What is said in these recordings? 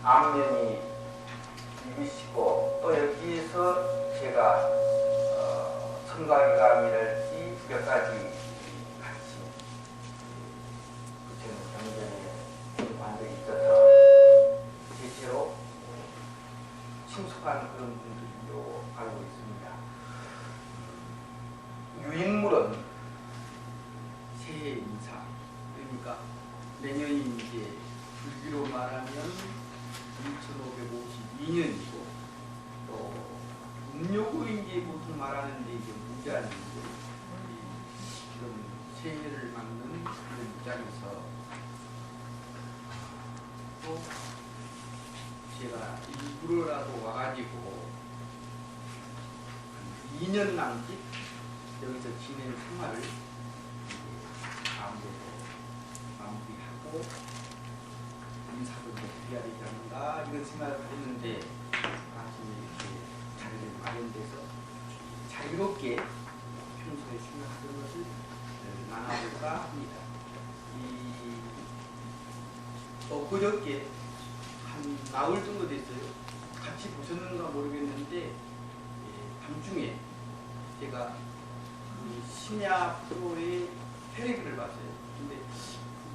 안면이 이으시고 또 여기에서 제가 성곽이감이랄지 몇 가지 같이 부처님 경전에 한 적이 있어서 대체로 친숙한 그런 분들로 알고 있습니다. 유인물은 새해 인사, 그러니까 내년이 이제 불교로 말하면 1552년이고 또 음력으로 이제 보통 말하는데 이게 무자인데 이런 새해를 막는 그런 입장에서 또 제가 일부러라도 와가지고 2년 남짓 여기서 지낸 생활을 아무래도 마무리하고 인사도 드려야 되지 않는가 이런 생각을 했는데 아침에 이렇게 자리를 마련돼서 자유롭게 평소에 생각하던 것을 나눠볼까 합니다. 그저께 한 나흘 정도 됐어요. 같이 보셨는가 모르겠는데 밤중에 제가 심야 프로의 텔레비를 봤어요. 근데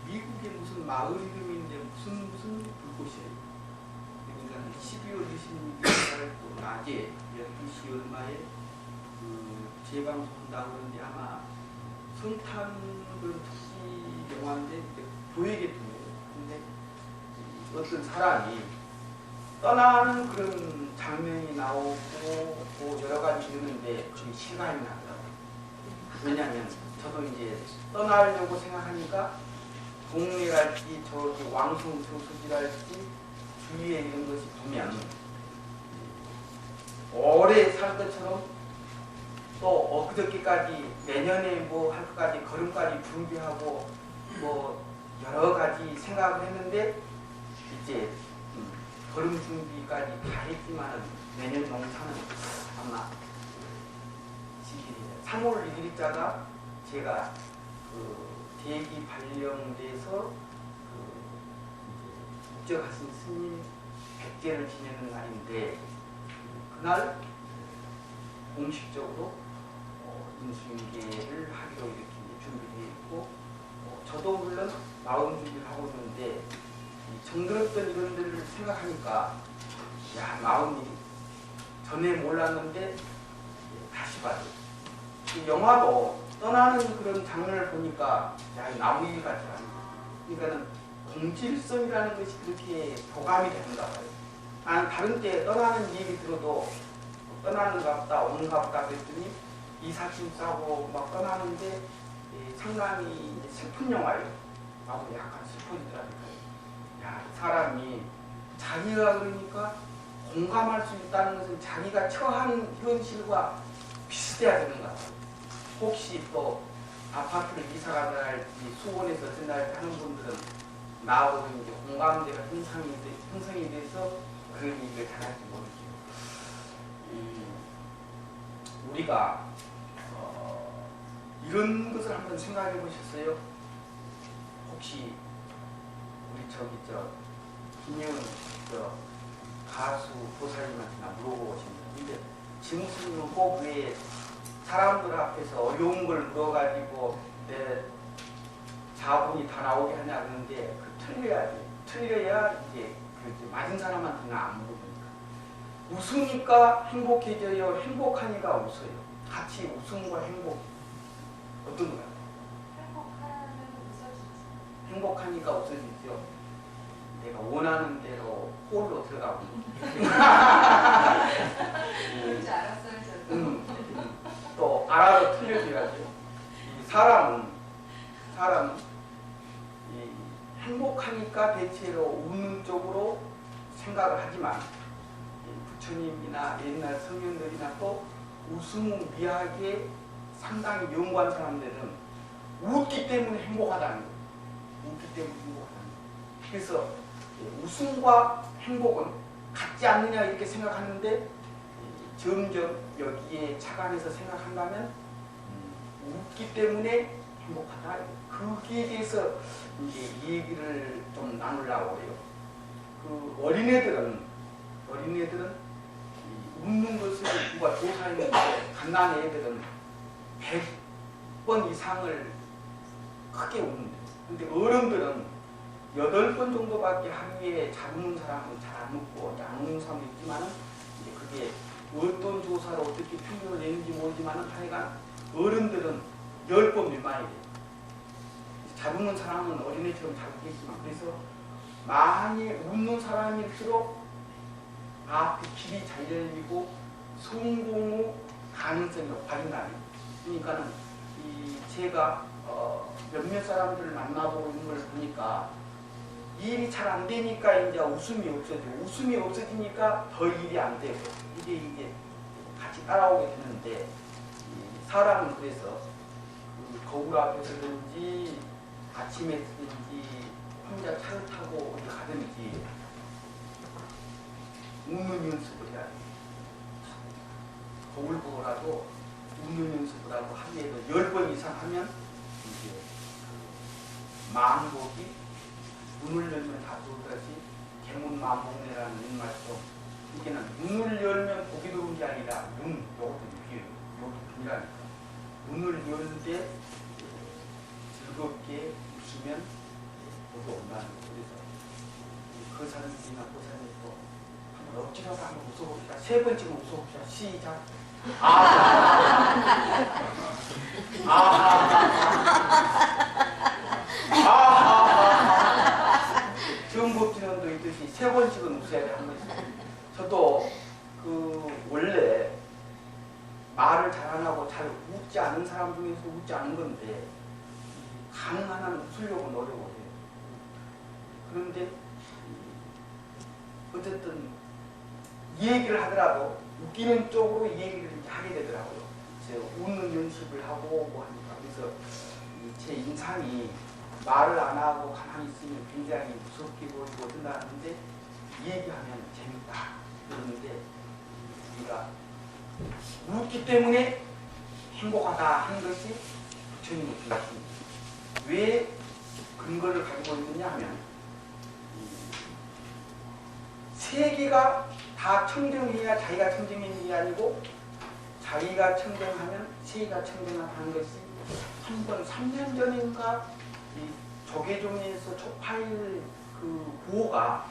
미국의 무슨 마을 이름인데 무슨 불꽃이에요. 그러니까 12월 26일 또 낮에 12시 얼마에 재방송한다고 그러는데 아마 성탄 그런 특시 영화인데 교회계통이에요. 근데 어떤 사람이 떠나는 그런 장면이 나오고 또 여러 가지 있는데 그게 실감이 나더라고요. 왜냐하면 저도 이제 떠나려고 생각하니까 동네랄지 저기 왕성 저수지랄지 주위에 이런 것이 보면 오래 살 것처럼 또 엊그저께까지 내년에 뭐 할 것까지 걸음까지 준비하고 뭐 여러 가지 생각을 했는데 이제 걸음 준비까지 다 했지만은 내년 농사는 아마 3월 1일자가 제가 대기 발령돼서 입적하신 스님 백제를 지내는 날인데 그날 공식적으로 인수인계를 하기로 이렇게 준비되어 있고 저도 물론 마음 준비를 하고 있는데 정들었던 이런 데를 생각하니까 야 마음이 전에 몰랐는데 다시 봐요. 영화도 떠나는 그런 장면을 보니까 야 나무일 같지 않아. 그러니까는 공질성이라는 것이 그렇게 교감이 되는가 봐요. 나는 다른 때 떠나는 얘기 들어도 떠나는가 보다 오는가 보다 그랬더니 이사짐 싸고 막 떠나는데 상당히 슬픈 영화예요. 나도 약간 슬퍼지더라고요. 야 사람이 자기가 그러니까 공감할 수 있다는 것은 자기가 처한 현실과 비슷해야 되는 것 같아요. 혹시 또 아파트를 이사가다 할지 수원에서 전날 하는 분들은 나하고 이제 공감대가 형성이 돼서 그런 얘기를 잘할지 모르죠. 우리가 이런 것을 한번 생각해 보셨어요? 혹시 우리 김예은 가수 보살님한테나 물어보고 싶네요. 근데 지무스님은 꼭 왜 사람들 앞에서 어려운 걸 물어가지고 내 자본이 다 나오게 하냐 그러는데 틀려야지. 틀려야 이제 맞은 사람한테는 안 물어보니까. 웃으니까 행복해져요. 행복하니까 웃어요. 같이 웃음과 행복 어떤 거 같아요? 행복하니까 웃어지죠. 내가 원하는 대로 홀로 들어가고. 그럴 줄 알았어요, 저도. 또 알아도 틀려줘야죠. 이 사람은 이 행복하니까 대체로 웃는 쪽으로 생각을 하지만 부처님이나 옛날 성현들이나 또 웃음은 미학에 상당히 연구한 사람들은 웃기 때문에 행복하다는 거예요. 웃기 때문에 행복하다는 거예요. 그래서 웃음과 행복은 같지 않느냐 이렇게 생각하는데 점점 여기에 착안해서 생각한다면 웃기 때문에 행복하다. 거기에 대해서 이제 이 얘기를 좀 나누려고 해요. 그 어린애들은 이 웃는 것을 누가 조사했는데 갓난 애들은 100번 이상을 크게 웃는데, 근데 어른들은 8번 정도밖에 하루에 잘 웃는 사람은 잘 안 웃고 안 웃는 사람도 있지만은 이제 그게 어떤 조사로 어떻게 평균을 내는지 모르지만은 하여간 어른들은 10번 미만이 돼요. 잘 웃는 사람은 어린애처럼 잘 웃겠지만, 그래서 많이 웃는 사람일수록 앞에 길이 잘 열리고 성공 후 가능성이 높아진다는 거예요. 그러니까는 제가 몇몇 사람들을 만나보고 있는 걸 보니까 일이 잘 안 되니까 이제 웃음이 없어지고, 웃음이 없어지니까 더 일이 안 되고, 이게 이제 같이 따라오게 되는데, 사람은 그래서 그 거울 앞에서든지 아침에 서든지 혼자 차를 타고 어디 가든지 웃는 연습을 해야 돼요. 거울 보고라도 웃는 연습을 하고 하루에도 10번 이상 하면 이제 마음복이 눈을 열면 다 좋듯이 개문 마음복내라는 옛말처럼, 이게는 눈을 열면 복이 들어온 게 아니라 요것도 유기예요. 요것도 비밀하니까. 눈을 열 때 즐겁게 웃으면 복이 온다는 거예요. 그래서 그 사람들이나 그 사람이 또 한번 엎질러서 한번 웃어봅시다. 3번 찍으면 웃어봅시다. 시작. 정법진원도 있듯이 3번씩은 웃어야 돼, 한 번씩. 저도 원래 말을 잘 안 하고 잘 웃지 않은 사람 중에서 웃지 않은 건데, 가능한 한 웃으려고 노력을 해요. 그런데 어쨌든 이 얘기를 하더라도 웃기는 쪽으로 이 얘기를 하게 되더라고요. 그래서 웃는 연습을 하고 뭐 하니까. 그래서 제 인상이 말을 안 하고 가만히 있으면 굉장히 무섭게 보이고 된다는데, 이 얘기하면 재밌다 그러는데, 우리가 웃기 때문에 행복하다 하는 것이 부처님의 중심입니다. 왜 근거를 가지고 있느냐 하면, 세계가 다 청정해야 자기가 청정해지는 게 아니고, 자기가 청정하면 세계가 청정하는 것이 한 번 3년 전인가 이 조계종에서 초파일 그 구호가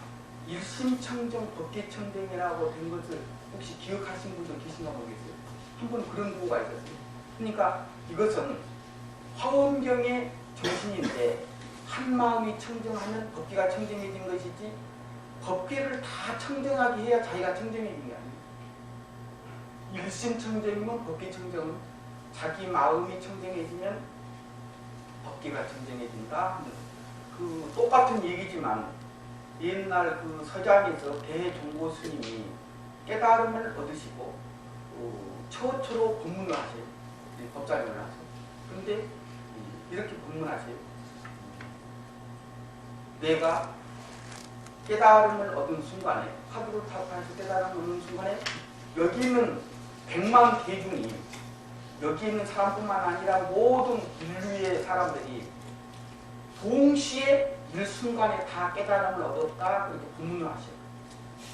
일심청정 법계청정이라고 된 것을 혹시 기억하신 분들 계신가 모르겠어요. 한 번 그런 구호가 있었어요. 그러니까 이것은 화엄경의 정신인데, 한 마음이 청정하면 법계가 청정해진 것이지, 법계를 다 청정하게 해야 자기가 청정해진 게 아니에요. 일심청정이면 법계청정은 자기 마음이 청정해지면 법계가 청정해진다 하는, 그 똑같은 얘기지만, 옛날 그 서장에서 대종고 스님이 깨달음을 얻으시고 처처로 법문을 하세요. 법자님을 하세요. 그런데 이렇게 법문하세요. 내가 깨달음을 얻은 순간에, 화두를 타파해서 깨달음을 얻는 순간에, 여기 있는 100만 대중이, 여기 있는 사람뿐만 아니라 모든 인류의 사람들이 동시에 일순간에 다 깨달음을 얻었다, 그렇게 법문을 하셔요.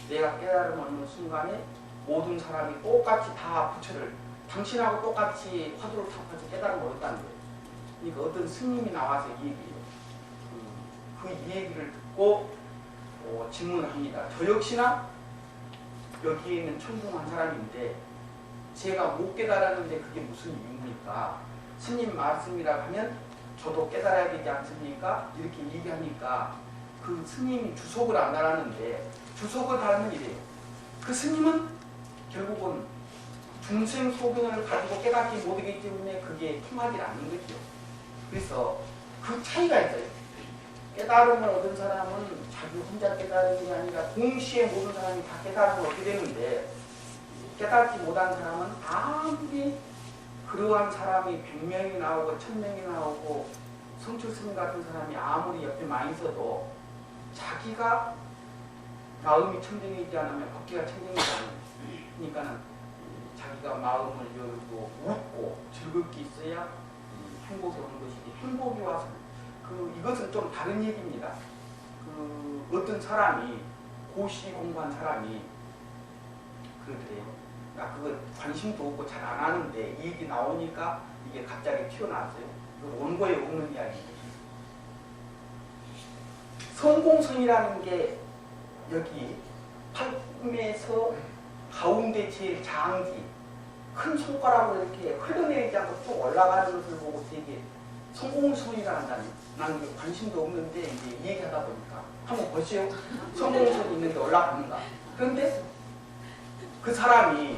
내가 깨달음을 얻는 순간에 모든 사람이 똑같이 다 부처를, 당신하고 똑같이 화두를 타파해서 깨달음을 얻었다는 거예요. 그러니까 어떤 스님이 나와서 이 얘기예요. 이 얘기를 듣고 질문을 합니다. 저 역시나 여기에 있는 청중한 사람인데, 제가 못 깨달았는데 그게 무슨 이유입니까? 스님 말씀이라고 하면 저도 깨달아야 되지 않습니까? 이렇게 얘기하니까 그 스님이 주석을 안 달았는데, 주석을 달면 이래요. 그 스님은 결국은 중생 소견을 가지고 깨닫지 못하기 때문에 그게 통하지 않는 거죠. 그래서 그 차이가 있어요. 깨달음을 얻은 사람은 자기 혼자 깨달은 게 아니라 동시에 모든 사람이 다 깨달음을 얻게 되는데, 깨닫지 못한 사람은 아무리 그러한 사람이 100명이 나오고 1000명이 나오고 성철스님 같은 사람이 아무리 옆에 많이 있어도 자기가 마음이 청정이지 않으면 법계가 청정이지 않아요. 그러니까는 자기가 마음을 열고 웃고 즐겁게 있어야 행복이 오는 것이지, 행복이 와서 이것은 좀 다른 얘기입니다. 어떤 사람이 고시 공부한 사람이 그러더래요. 나 그거 관심도 없고 잘 안 하는데 이 얘기 나오니까 이게 갑자기 튀어나왔어요. 그 원고에 없는 이야기예요. 성공선이라는 게 여기 팔꿈에서 가운데 제일 장지 큰 손가락으로 이렇게 흘러내리지 않고 쭉 올라가는 것을 보고 되게 성공선이라 한다니 나는 그 관심도 없는데 이제 얘기하다 보니까 한번 보세요. 성공선이 있는데 올라가는가. 그런데 그 사람이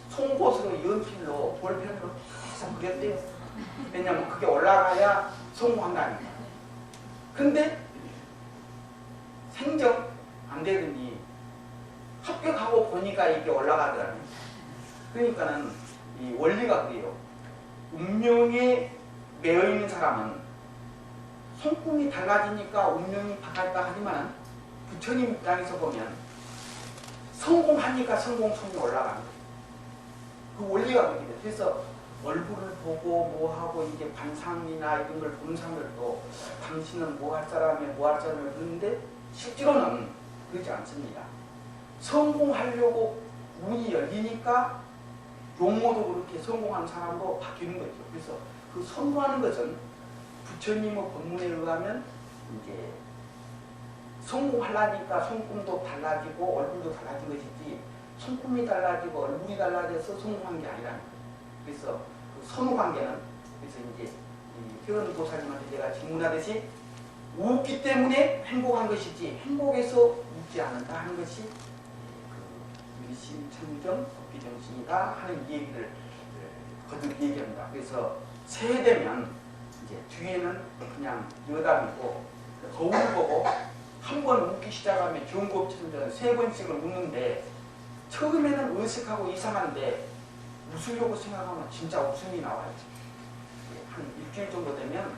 송곳으로 연필로 볼펜으로 계속 그렸대요. 왜냐면 그게 올라가야 성공한다니까. 근데 생정 안 되더니 합격하고 보니까 이게 올라가더라고요. 그러니까는 이 원리가 그래요. 운명에 매여 있는 사람은 손금이 달라지니까 운명이 바뀌었다 하지만 부처님 입장에서 보면 성공하니까 성공선이 올라가는 거예요. 그 원리가 그렇게 돼요. 그래서 얼굴을 보고 뭐하고 이게 관상이나 이런 걸 보는 사람들도 당신은 뭐 할 사람이야 뭐 할 사람이야 그러는데 실제로는 그렇지 않습니다. 성공하려고 문이 열리니까 용모도 그렇게 성공한 사람으로 바뀌는 거죠. 그래서 그 성공하는 것은 부처님의 법문에 의하면 이제 성공하려니까 손금도 달라지고 얼굴도 달라진 것이지 손금이 달라지고 얼굴이 달라져서 성공한 게 아니라는 거예요. 그래서 그 선후관계는 그래서 이제 효은 보살님한테 제가 질문하듯이 웃기 때문에 행복한 것이지 행복에서 웃지 않는다 하는 것이 그 일심청정 법비정신이다 하는 얘기를 거듭 얘기합니다. 그래서 세되면 이제 뒤에는 그냥 여담이고 거울 보고 한 번 웃기 시작하면 경고처럼 세 번씩을 웃는데 처음에는 어색하고 이상한데 웃으려고 생각하면 진짜 웃음이 나와요. 한 일주일 정도 되면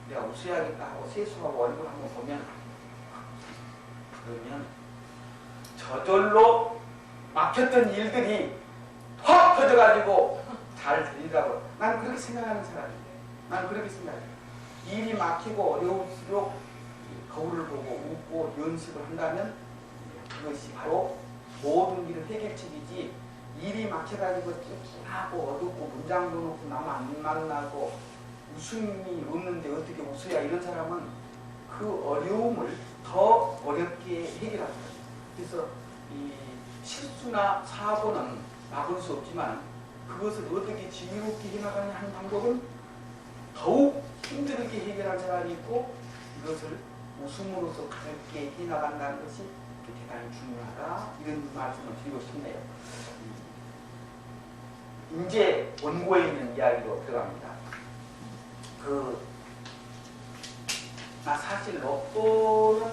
내가 웃어야겠다 하고 세수하고 얼굴 한번 보면 그러면 저절로 막혔던 일들이 확 터져가지고 잘 되리라고 난 그렇게 생각하는 사람이에요. 난 그렇게 생각해요. 일이 막히고 어려울수록 거울을 보고 웃고 연습을 한다면 그것이 바로 모든 일은 해결책이지 일이 막혀가지고 찡찡하고 어둡고 문장도 놓고 남 안 만나고 웃음이 없는데 어떻게 웃어야 이런 사람은 그 어려움을 더 어렵게 해결합니다. 그래서 이 실수나 사고는 막을 수 없지만 그것을 어떻게 지혜롭게 해나가냐 하는 방법은 더욱 힘들게 해결한 사람이 있고 이것을 웃음으로써 가볍게 해나간다는 것이 대단히 중요하다 이런 말씀을 드리고 싶네요. 이제 원고에 있는 이야기로 들어갑니다. 나 사실 로또는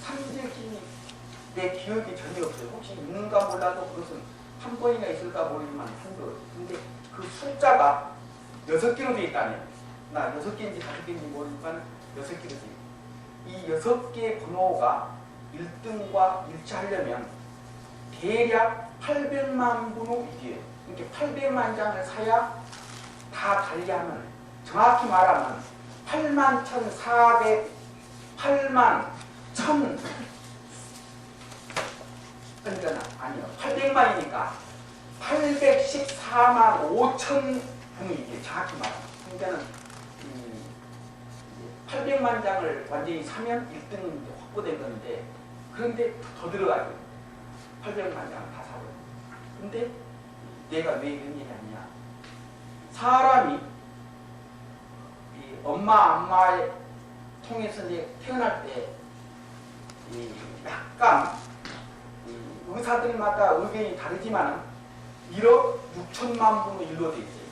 산적이 내 기억이 전혀 없어요. 혹시 있는가 몰라도 그것은 한 번이나 있을까 모르지만 한 번. 근데 그 숫자가 6개로 되어 있다네요. 나 6개인지 5개인지 모르지만 6개로 되어 있어요. 이 6개의 번호가 1등과 일치하려면 대략 800만 분의 1이에요. 이렇게 800만 장을 사야 다 달리하면 정확히 말하면 8만 1,400 8만 1,000 그러니까 아니요 800만이니까 814만 5천 분이 이게 정확히 말하면 그러니까는 800만 장을 완전히 사면 1등은 확보된 건데 그런데 더 들어가죠. 800만 장을 다 사버려. 근데 내가 왜 이런 얘기 하냐. 사람이 이 엄마에 통해서 이제 태어날 때 약간 의사들마다 의견이 다르지만 1억 6천만 분의 1로 되어 있어요.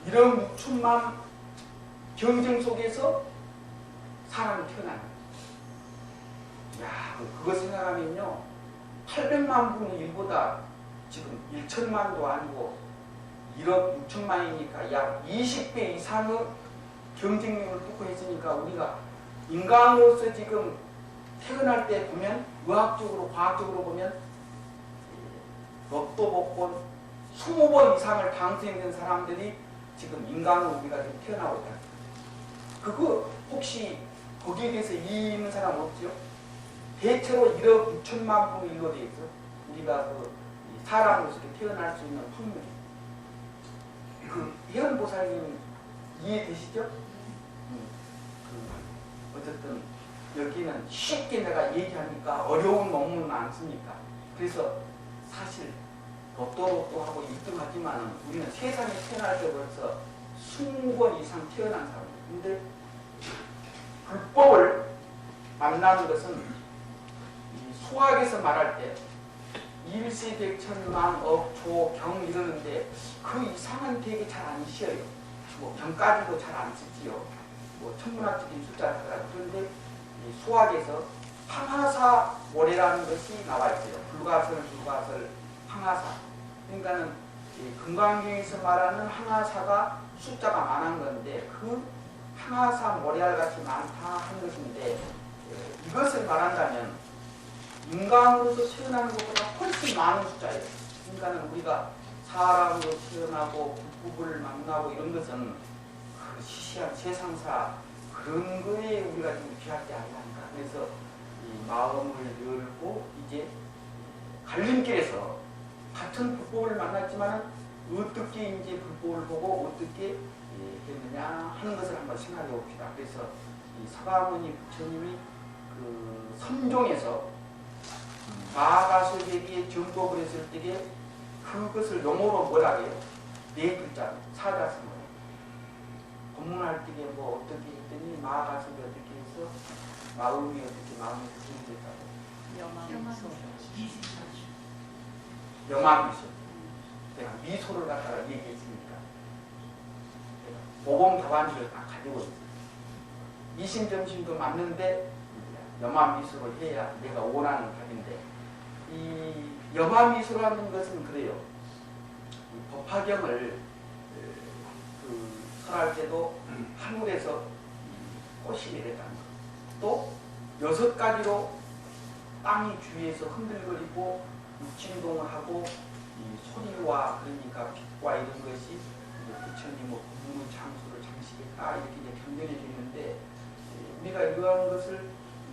1억 6천만 경쟁 속에서 사람이 태어나는 거예요. 야, 그거 생각하면요. 800만 분의 1보다 지금 1천만도 아니고 1억 6천만이니까 약 20배 이상의 경쟁력을 뚫고 했으니까 우리가 인간으로서 지금 태어날 때 보면 의학적으로 과학적으로 보면 로또 복권 20번 이상을 당첨된 사람들이 지금 인간으로 우리가 지금 태어나고 있다. 그거 혹시 거기에 대해서 이의 있는 사람 없죠? 대체로 1억 6천만 분의 1로 되어 있어. 우리가 이 사람으로서 태어날 수 있는 확률이. 그 혜원보살님 이해되시죠? 어쨌든 여기는 쉽게 내가 얘기하니까 어려운 논문 많습니까? 그래서 사실 로또 하고 1등 하지만 우리는 세상에 태어날 때 벌써 20번 이상 태어난 사람이에요. 근데 불법을 만나는 것은 이 수학에서 말할 때 일시 백천만 억 조 경 이러는데 그 이상은 되게 잘 안 쉬어요. 뭐 경까지도 잘 안 쓰지요. 뭐 천문학적인 숫자를 하더라도. 그런데 이 수학에서 항하사 모래라는 것이 나와 있어요. 불가설 항하사. 그러니까는 이 금강경에서 말하는 항하사가 숫자가 많은 건데 그 항하사 모래알 같이 많다 하는 것인데 이것을 말한다면 인간으로서 태어나는 것보다 훨씬 많은 숫자예요. 그러니까는 우리가 사람으로 태어나고 불법을 만나고 이런 것은 그 시시한 세상사 그런 거에 우리가 좀 귀할 게 아니라니까. 그래서 이 마음을 열고 이제 갈림길에서 같은 불법을 만났지만은 어떻게 이제 불법을 보고 어떻게 했느냐 하는 것을 한번 생각해 봅시다. 그래서 이 서가모니 부처님이 그 선종에서 마가설계기에 정법을 했을 때에 그것을 용어로 뭐라 해요? 네 글자 사자성어예요. 법문할 때에 뭐 어떻게 했더니 마가설계 어떻게 해서 마음이 어떻게 마음이 생겼다고 영화미소. 내가 미소를 갖다가 얘기했으니까 모범 답안지를 다 가지고 있어요. 이심점심도 맞는데 염화미소를 해야 내가 원하는 답인데 이 염화미소라는 것은 그래요. 이 법화경을 그 설할 때도 하늘에서 꽃이 내렸다는 것. 또 6가지로 땅이 주위에서 흔들거리고 진동을 하고 이 소리와 그러니까 빛과 이런 것이 부처님 뭐 부문 장수를 장식했다 이렇게 이제 경전이 되는데 우리가 이러한 것을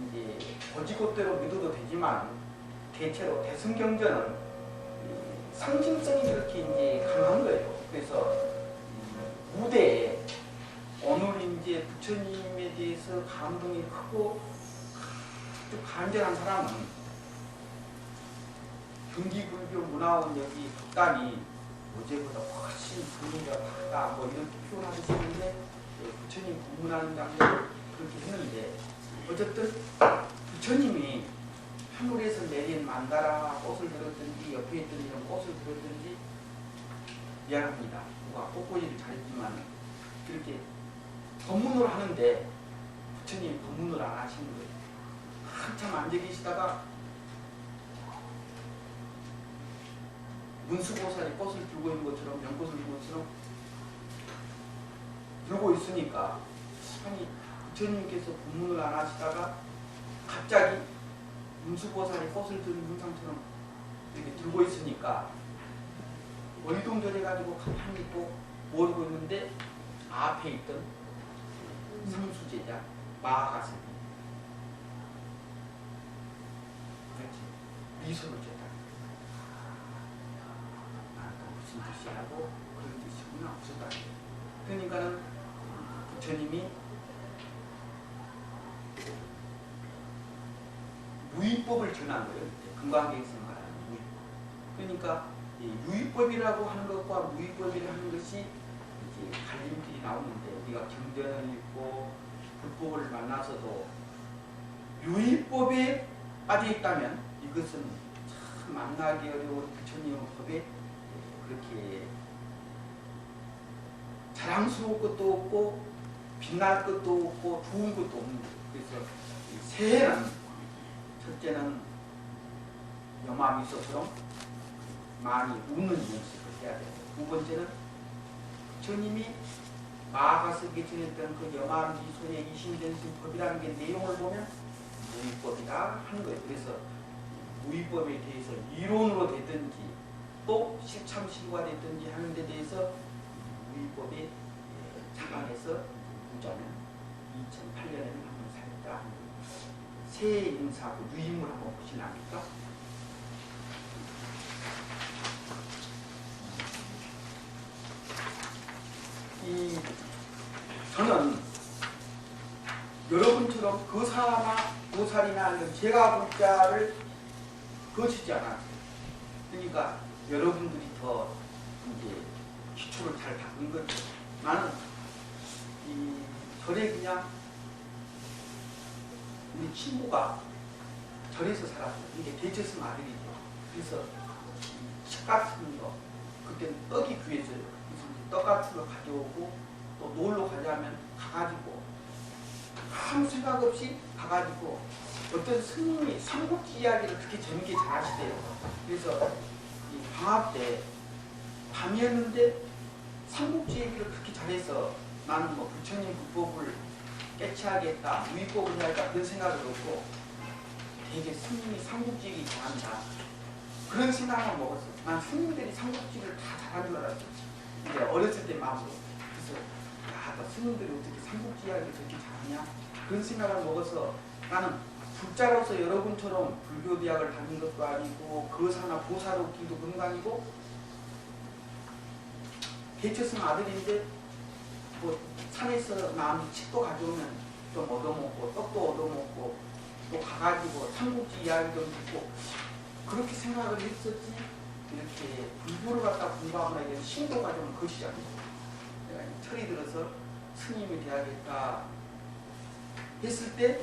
이제 거지것대로 믿어도 되지만 대체로 대승경전은 상징성이 그렇게 이제 강한 거예요. 그래서 무대에 오늘 이제 부처님에 대해서 감동이 크고 아주 간절한 사람은 경기불교 문화원 여기 극단이 어제보다 훨씬 분위기가 밝다 뭐 이렇게 표현하듯이 했는데 부처님 공문하는 장면을 그렇게 했는데 어쨌든 부처님이 하늘에서 내린 만다라 꽃을 들었든지 옆에 있던 이런 꽃을 들었든지 미안합니다. 누가 꽃꽂이를 잘했지만 그렇게 법문을 하는데 부처님 법문을 안 하시는 거예요. 한참 앉아 계시다가 문수보살이 꽃을 들고 있는 것처럼 연꽃을 들고 것처럼 들고 있으니까 아니 부처님께서 법문을 안 하시다가 갑자기 문수보살이 꽃을 드는 형상처럼 이렇게 들고 있으니까 어리둥절해가지고 가만히 또 모르고 있는데 앞에 있던 상수제자 마가스님 그렇지 미소를 줬다. 무슨 뜻이라고 그런 뜻이구나 없었다. 그러니까는 부처님이 무위법을 전한 거예요. 금강경에서 말하는 무위법. 그러니까 유위법이라고 하는 것과 무위법이라고 하는 것이 이제 갈림길이 나오는데 우리가 경전을 읽고 불법을 만나서도 유위법에 빠져 있다면 이것은 참 만나기 어려운 부처님의 법에 그렇게 자랑스러울 것도 없고 빛날 것도 없고 좋은 것도 없는 거예요. 그래서 새해는 첫째는 염화미소처럼 많이 웃는 연습을 해야 돼요. 두 번째는 부처님이 마가스에게 전했던 그 염화미소의 이심전심법이라는 게 내용을 보면 무위법이다 하는 거예요. 그래서 무위법에 대해서 이론으로 되든지 또 실참실과 되든지 하는 데 대해서 무위법에 착안해서 보자면 2008년에는 한번 살았다. 새해 인사하고 유인물 한번 보실랍니까? 저는 여러분처럼 거사나 보살이나 이런 제가 불자를 거치지 않았어요. 그러니까 여러분들이 더 이제 기초를 잘 닦은 거죠. 나는 이 절에 그냥 우리 친구가 절에서 살았어요. 이게 대처성 아들이죠. 그래서 식 같은 거 그때 떡이 귀했어요. 그래서 떡 같은 거 가져오고 또 놀러 가자면 가가지고 아무 생각 없이 가가지고 어떤 스님이 삼국지 이야기를 그렇게 재밌게 잘 하시대요. 그래서 이 방학 때 밤이었는데 삼국지 얘기를 그렇게 잘해서 나는 뭐 부처님 불법을 깨치하겠다, 무위법을 해야겠다 그런 생각을 갖고 되게 스님이 삼국지 얘기 잘한다 그런 생각만 먹었어. 난 스님들이 삼국지를 다 잘한 줄 알았어. 이제 어렸을 때 마음으로. 그래서 야, 나 스님들이 어떻게 삼국지 이야기를 그렇게 잘하냐 그런 생각을 먹어서 나는 불자로서 여러분처럼 불교 대학을 다닌 것도 아니고 거사나 보살로 길도 그런 거 아니고 대처성 아들인데 뭐 산에서 나무 칡도 가져오면 좀 얻어먹고 떡도 얻어먹고 또 가가지고 삼국지 이야기 좀 듣고 그렇게 생각을 했었지 이렇게 불교를 갖다 공부하거나 이런 신도 과정을 거치지 않고 내가 철이 들어서 스님이 돼야겠다 했을 때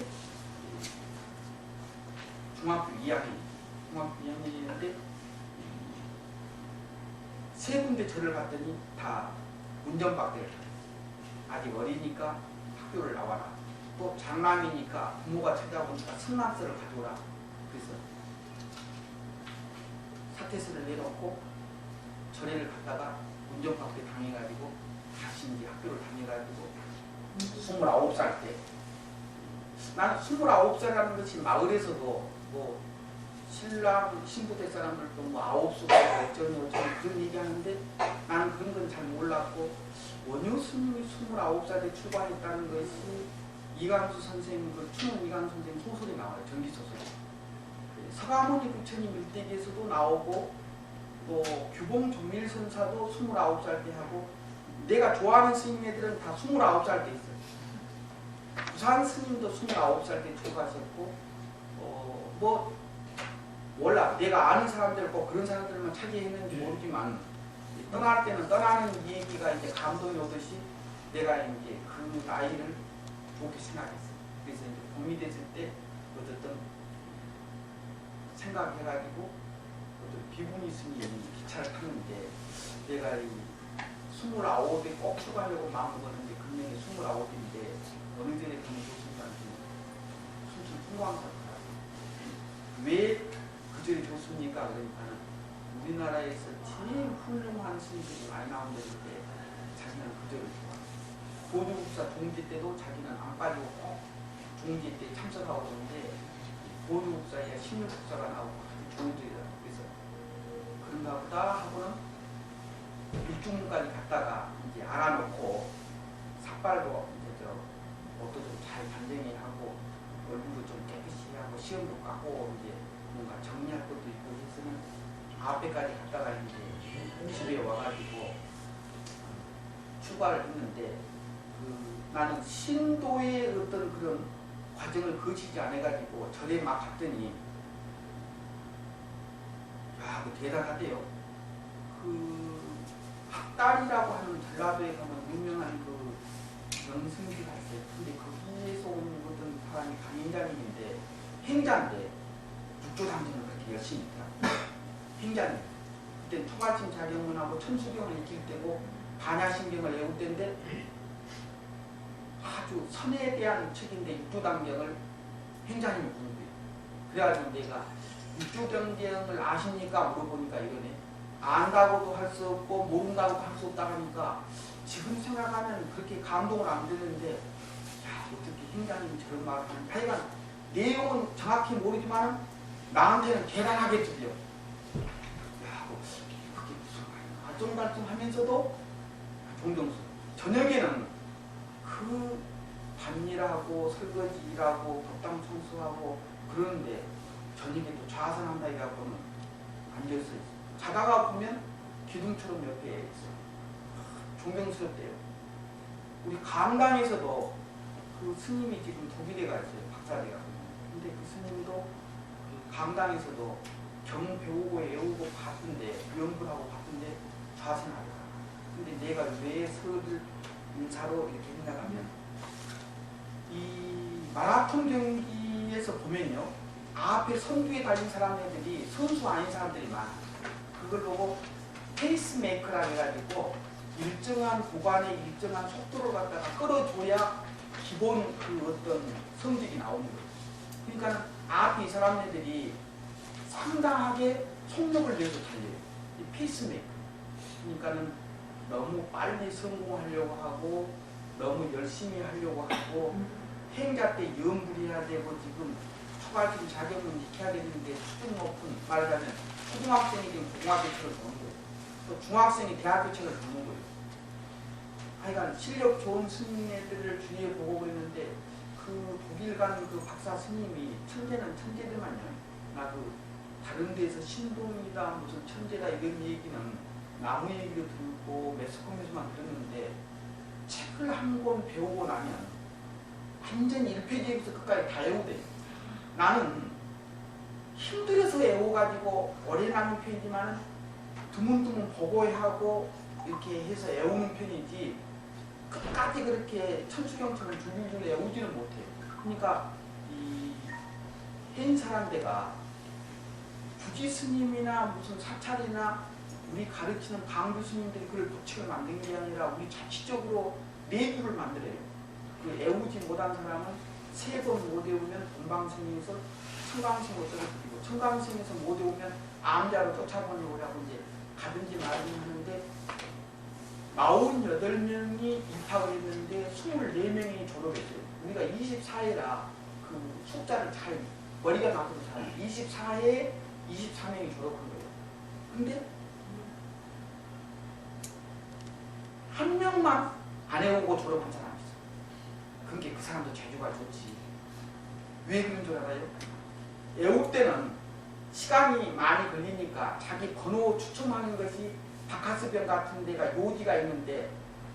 중학교 2학년이었는데 세 군데 절을 갔더니 다 운전박대를 아직 어리니까 학교를 나와라. 또 장남이니까 부모가 찾아오니까 승낙서를 가져오라. 그래서 사퇴서를 내놓고 절에를 갔다가 운전박대 당해가지고 다시 이제 학교를 다녀가지고 29살 때 나는 29살이라는 것이 마을에서도 뭐 신랑 신부 될 사람들도 뭐 9살 어쩌니 그런 얘기하는데 나는 그런 건 잘 몰랐고 원효 스님이 29살에 출발했다는 것이 이광수 선생님 그 추는 이광수 선생님 소설이 나와요. 전기 소설. 서가모니 부처님 일대기에서도 나오고 또 규봉 정밀선사도 29살 때 하고 내가 좋아하는 스님애들은 다 29살 때 있어요. 부산 스님도 29살 때 출가하셨고 뭐 몰라 내가 아는 사람들 꼭 그런 사람들만 차지했는지 모르지만 떠날 때는 떠나는 얘기가 이제 감동이 오듯이 내가 이제 그 나이를 좋게 생각했어요. 그래서 이제 봄이 됐을 때 어쨌든 생각해가지고 어떤 비구니 스님이 기차를 탔는데 내가 이 29에 꼭 출가하려고 마음먹었는데 금년에 29인데 어느 전에 그 교수님한테 순천 풍광사를 왜 그 절이 좋습니까? 그러니까 우리나라에서 제일 훌륭한 스님들이 많이 나온다는데 자기는 그 절을 좋아. 보주국사 종지 때도 자기는 안 빠지고 꼭 종지 때 참석하고 그러는데 보주국사에 16국사가 나오고 좋은 절이다. 그래서 그런가 보다 하고는 일중문까지 갔다가 이제 알아놓고 삭발도 이제 옷도 좀 잘 단정히 하고 얼굴도 좀 깨끗이 하고 시험도 까고 이제 뭔가 정리할 것도 있고 해서는 앞에까지 갔다가 이제 집에 와가지고 출가를 했는데 나는 신도의 어떤 그런 과정을 거치지 않아가지고 절에 막 갔더니 야, 그 대단하대요. 그 학달이라고 하는 전라도에 가면 유명한 그 명승지가 있어요. 근데 거기에서 온 어떤 사람이 강인자님인데 행자인데 육조당전을 그렇게 열심히 했더라고요. 행자님. 그때 토가침 자경문하고 천수경을 익힐 때고 반야신경을 외울 때인데 아주 선에 대한 책인데 육조당경을 행자님이 부른 거예요. 그래가지고 내가 육조당경을 아십니까? 물어보니까 이러네. 안다고도 할 수 없고 모른다고도 할 수 없다 하니까 지금 생각하면 그렇게 감동을 안 되는데 야, 어떻게 행자님이 저런 말을 하는지 하여간 내용은 정확히 모르지만 나한테는 대단하게 들려. 야, 그게 무슨 말이야. 알쏭달쏭 하면서도 존경스러워. 저녁에는 그 밭일하고 설거지 일하고 덕담 청소하고 그러는데 저녁에 또 좌선한다 해갖고는 앉아있어요. 자다가 보면 기둥처럼 옆에 있어요. 존경스럽대요. 우리 강당에서도 그 스님이 지금 독일에 가 있어요. 박사대가. 근데 그 스님도 강당에서도 경 배우고 외우고 봤던데 연구하고 봤던데 좌선하더라. 근데 내가 왜 서들 인사로 이렇게 했냐면 이 마라톤 경기에서 보면요. 앞에 선두에 달린 사람들이 선수 아닌 사람들이 많아. 그걸 보고 페이스메이커라 해가지고 일정한 구간에 일정한 속도를 갖다가 끌어줘야 기본 그 어떤 성적이 나오는 거예요. 그러니까 앞에 이 사람들이 상당하게 속력을 내서 달려요. 이 페이스메이커. 그러니까는 너무 빨리 성공하려고 하고 너무 열심히 하려고 하고 행자 때 연구해야 되고 지금 초과적인 자격을 지켜야 되는데 수준 높은 말하자면 초등학생이 지금 고등학교처럼 보는 거예요. 또 중학생이 대학교처럼 보는 거예요. 하여간 실력 좋은 스님네들을 주위에 보고 그랬는데 그 독일 간 그 박사 스님이 천재는 천재들만요. 나 그 다른 데서 신동이다 무슨 천재다 이런 얘기는 나무 얘기를 듣고 매스컴에서만 들었는데 책을 한 권 배우고 나면 완전히 1페이지부터 끝까지 다 외우대. 나는 힘들어서 외워가지고 오래 남은 편이지만 드문드문 보고하고 이렇게 해서 외우는 편이지 끝까지 그렇게 천수경처럼 줄줄줄 외우지는 못해요. 그러니까 이 행사란데가 부지 스님이나 무슨 사찰이나 우리 가르치는 강주 스님들이 그걸 부칙을 만든 게 아니라 우리 자치적으로 내주를 만들어요. 그 외우지 못한 사람은 3번 못 외우면 본방생에서 청강생으로 떨어뜨리고 청강생에서 못 외우면 암자로 쫓아보려고 하고 이제 가든지 말든지 하는데 48명이 입학을 했는데 24명이 졸업했어요. 우리가 24회라 그 숫자를 잘 머리가 나서도 잘 24회에 24명이 졸업한 거예요. 근데 한 명만 안 외우고 졸업한 사람이 있어요. 그게 그 사람도 재주가 좋지. 왜 그런 줄 알아요? 외울 때는 시간이 많이 걸리니까 자기 번호 추첨하는 것이 바카스병 같은 데가 요지가 있는데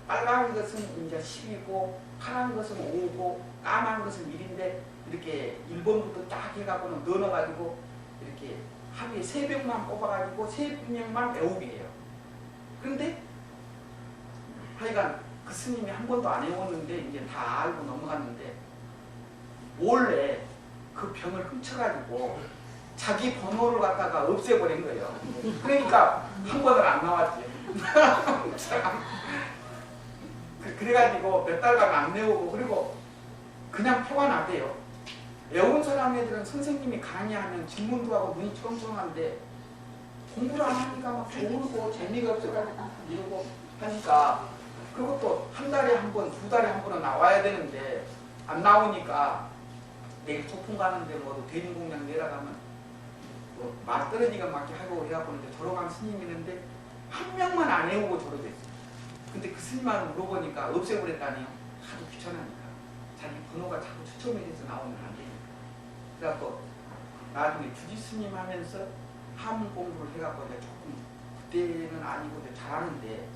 빨간 것은 이제 10이고 파란 것은 5고 까만 것은 1인데 이렇게 1번부터 딱 해갖고는 넣어가지고 이렇게 하루에 3병만 뽑아가지고 3명만 외우게 해요. 그런데 하여간 그 스님이 한 번도 안 외웠는데 이제 다 알고 넘어갔는데 몰래 그 병을 훔쳐가지고 자기 번호를 갖다가 없애버린 거예요. 그러니까 한 번을 안 나왔지. 그래가지고 몇 달간 안 외우고 그리고 그냥 표가 나대요. 외운 사람들은 선생님이 강의하면 질문도 하고 눈이 청청한데 공부를 안 하니까 막 모르고 재미가 없어가지고 이러고 하니까 그것도 한 달에 한 번, 2달에 한 번은 나와야 되는데 안 나오니까 내일 소풍 가는데 뭐 대림공장 내려가면 뭐 말 떨어지가 맞게 하고 해갖고 이제 졸업한 스님이 있는데 한 명만 안 외우고 졸업했어요. 근데 그 스님한테 물어보니까 없애버렸다니요. 하도 귀찮으니까. 자기 번호가 자꾸 추첨이 돼서 나오면 안 되니까. 그래갖고 나중에 주지 스님 하면서 한문 공부를 해갖고 이제 조금 그때는 아니고 이제 잘하는데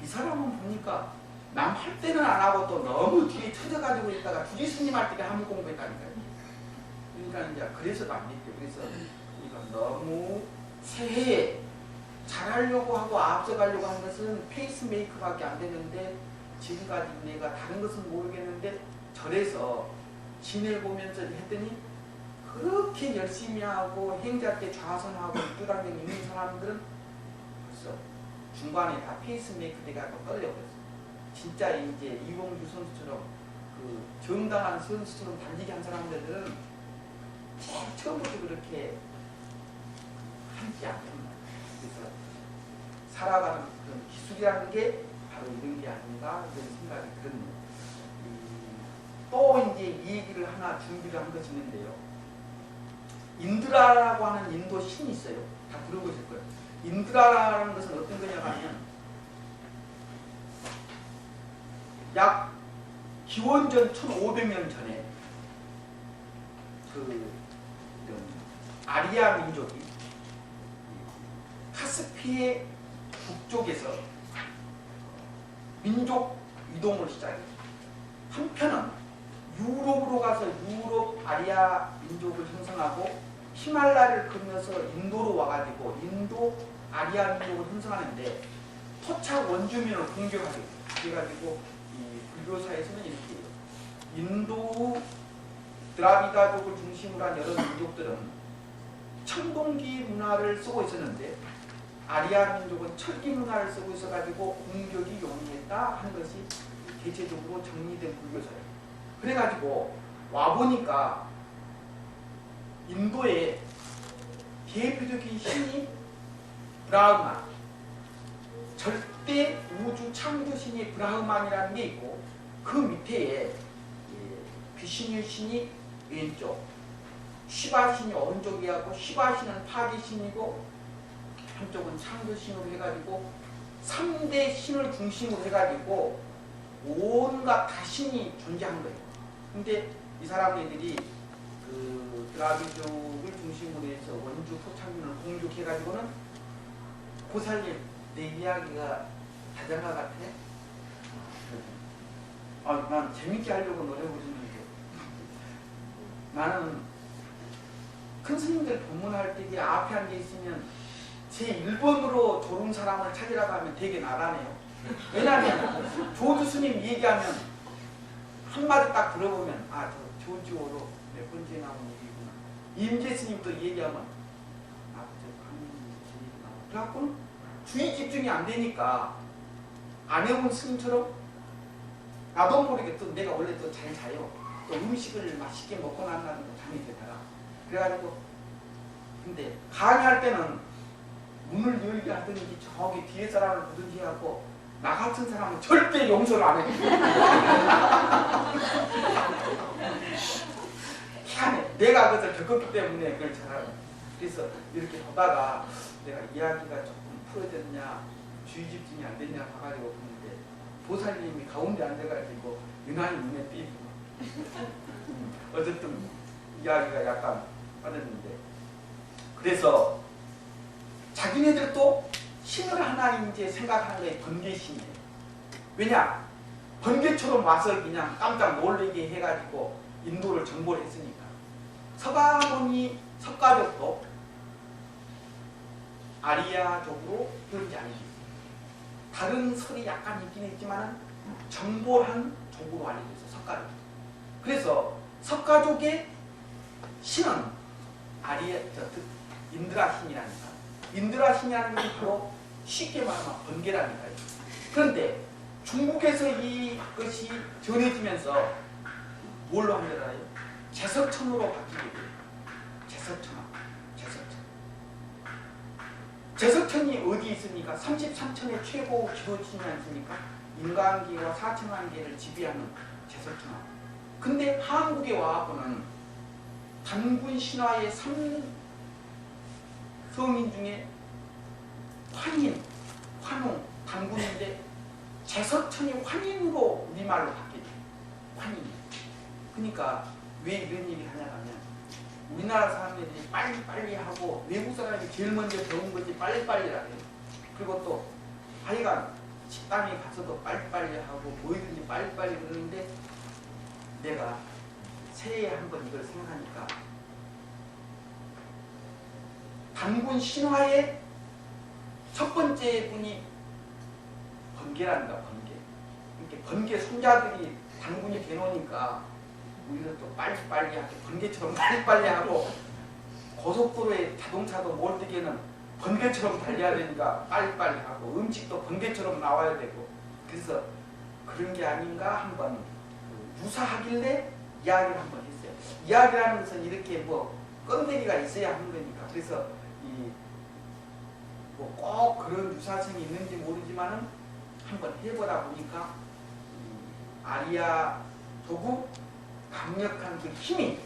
이 사람은 보니까 남 할 때는 안 하고 또 너무 뒤에 쳐져가지고 있다가 주지 스님 할 때 한문 공부했다니까요. 그러니까 이제 그래서도 안 됐죠. 그래서 이건 너무 새해에 잘하려고 하고 앞서가려고 하는 것은 페이스메이커밖에 안 되는데 지금까지 내가 다른 것은 모르겠는데 절에서 진을 보면서 했더니 그렇게 열심히 하고 행자 때 좌선하고 입부당에 있는 사람들은 벌써 중간에 다 페이스메이커 돼가 떨려버렸어요. 진짜 이제 이봉주 선수처럼 그 정당한 선수처럼 달리기 한 사람들은 제일 처음부터 그렇게 하지 않습니다. 그래서 살아가는 그런 기술이라는 게 바로 이런 게 아닌가 이런 생각이 들었네요. 또 이제 이 얘기를 하나 준비를 한 것이 있는데요. 인드라라고 하는 인도 신이 있어요. 다 들어보실 거예요. 인드라라는 것은 어떤 거냐 하면 약 기원전 1500년 전에 그 이런 아리아 민족이 카스피의 북쪽에서 민족 이동을 시작해요. 한편은 유럽으로 가서 유럽 아리아 민족을 형성하고 히말라야를 건너서 인도로 와가지고 인도 아리아 민족을 형성하는데 토착 원주민을 공격하게 돼요. 그래가지고 이 불교사에서는 이렇게 해요. 인도 드라비다족을 중심으로 한 여러 민족들은 청동기 문화를 쓰고 있었는데 아리아 민족은 철기 문화를 쓰고 있어가지고 공격이 용이했다 하는 것이 대체적으로 정리된 불교사예요. 그래가지고 와보니까 인도의 대표적인 신이 브라흐마, 절대 우주 창조신이 브라흐만이라는 게 있고 그 밑에 비시뉴 신이 왼쪽, 시바 신이 오른쪽이고 시바 신은 파괴 신이고 한쪽은 창조신으로 해가지고 3대 신을 중심으로 해가지고 온갖 다신이 존재한 거예요. 근데 이 사람들이 그 드라비족을 중심으로 해서 원주 토착민을 공격해가지고는 고살님 내 이야기가 자장가 같아? 난 재밌게 하려고 노래 부르는데 나는 큰 스님들 법문할 때 앞에 앉아 있으면 제 1번으로 졸은 사람을 찾으라고 하면 되게 나라네요. 왜냐하면 조주 스님 얘기하면 한마디 딱 들어보면 저 조주호로 몇 번째 나온 얘기구나. 임재 스님도 얘기하면 그래갖고는 주의 집중이 안 되니까 안 해온 스님처럼 나도 모르게 또 내가 원래 또 잘 자요. 또 음식을 맛있게 먹고 난 날은 또 잠이 되더라. 그래가지고 근데 강의할 때는 문을 열게 하든지 저기 뒤에 사람을 보든지 하고 나 같은 사람은 절대 용서를 안 해. 희한해. 내가 그것을 겪었기 때문에 그걸 잘 알아. 그래서 이렇게 보다가 내가 이야기가 조금 풀어졌냐 주의 집중이 안 됐냐 봐가지고 보는데 보살님이 가운데 앉아가지고 유난히 눈에 띄고 어쨌든 이야기가 약간 빠졌는데 그래서 자기네들도 신을 하나 이제 생각하는 게 번개신이에요. 왜냐? 번개처럼 와서 그냥 깜짝 놀라게 해가지고 인도를 정복을 했으니까. 서가모니 석가족도 아리아족으로 그런지 아니지. 다른 설이 약간 있긴 했지만 정복한 족으로 알려져 있어. 석가족. 그래서 석가족의 신은 인드라 신이라니까. 인드라 신이라는 것이 바로 쉽게 말하면 번개라니까요. 그런데 중국에서 이것이 전해지면서 뭘로 하더라요? 제석천으로 바뀌게 돼요. 제석천이 어디 있습니까? 33천의 최고 기도천이 않습니까? 인간계와 사천왕계를 지배하는 제석천. 근데 한국에 와서는 단군 신화의 3성인 중에 환인, 환웅, 단군인데 제석천이 환인으로 우리말로 바뀌게 돼요. 환인. 그러니까 왜 이런 얘기를 하냐 하면 우리나라 사람들이 빨리빨리 하고 외국 사람이 제일 먼저 배운 것이 빨리빨리라 해요. 그리고 또 하여간 식당에 가서도 빨리빨리 하고 뭐이든지 빨리빨리 그러는데 내가 새해에 한번 이걸 생각하니까 단군 신화의 첫 번째 분이 번개란다. 번개. 이렇게 번개 손자들이 단군이 되놓으니까 우리는 또 빨리빨리 하고 번개처럼 빨리빨리 하고 고속도로에 자동차도 못 뛰게는 번개처럼 달려야 되니까 빨리빨리 하고 음식도 번개처럼 나와야 되고 그래서 그런 게 아닌가 한번 유사하길래 이야기를 한번 했어요. 이야기라는 것은 이렇게 뭐 건데기가 있어야 하는 거니까 그래서 뭐 꼭 그런 유사성이 있는지 모르지만은 한번 해보다 보니까 아리아 도구 강력한 그 힘이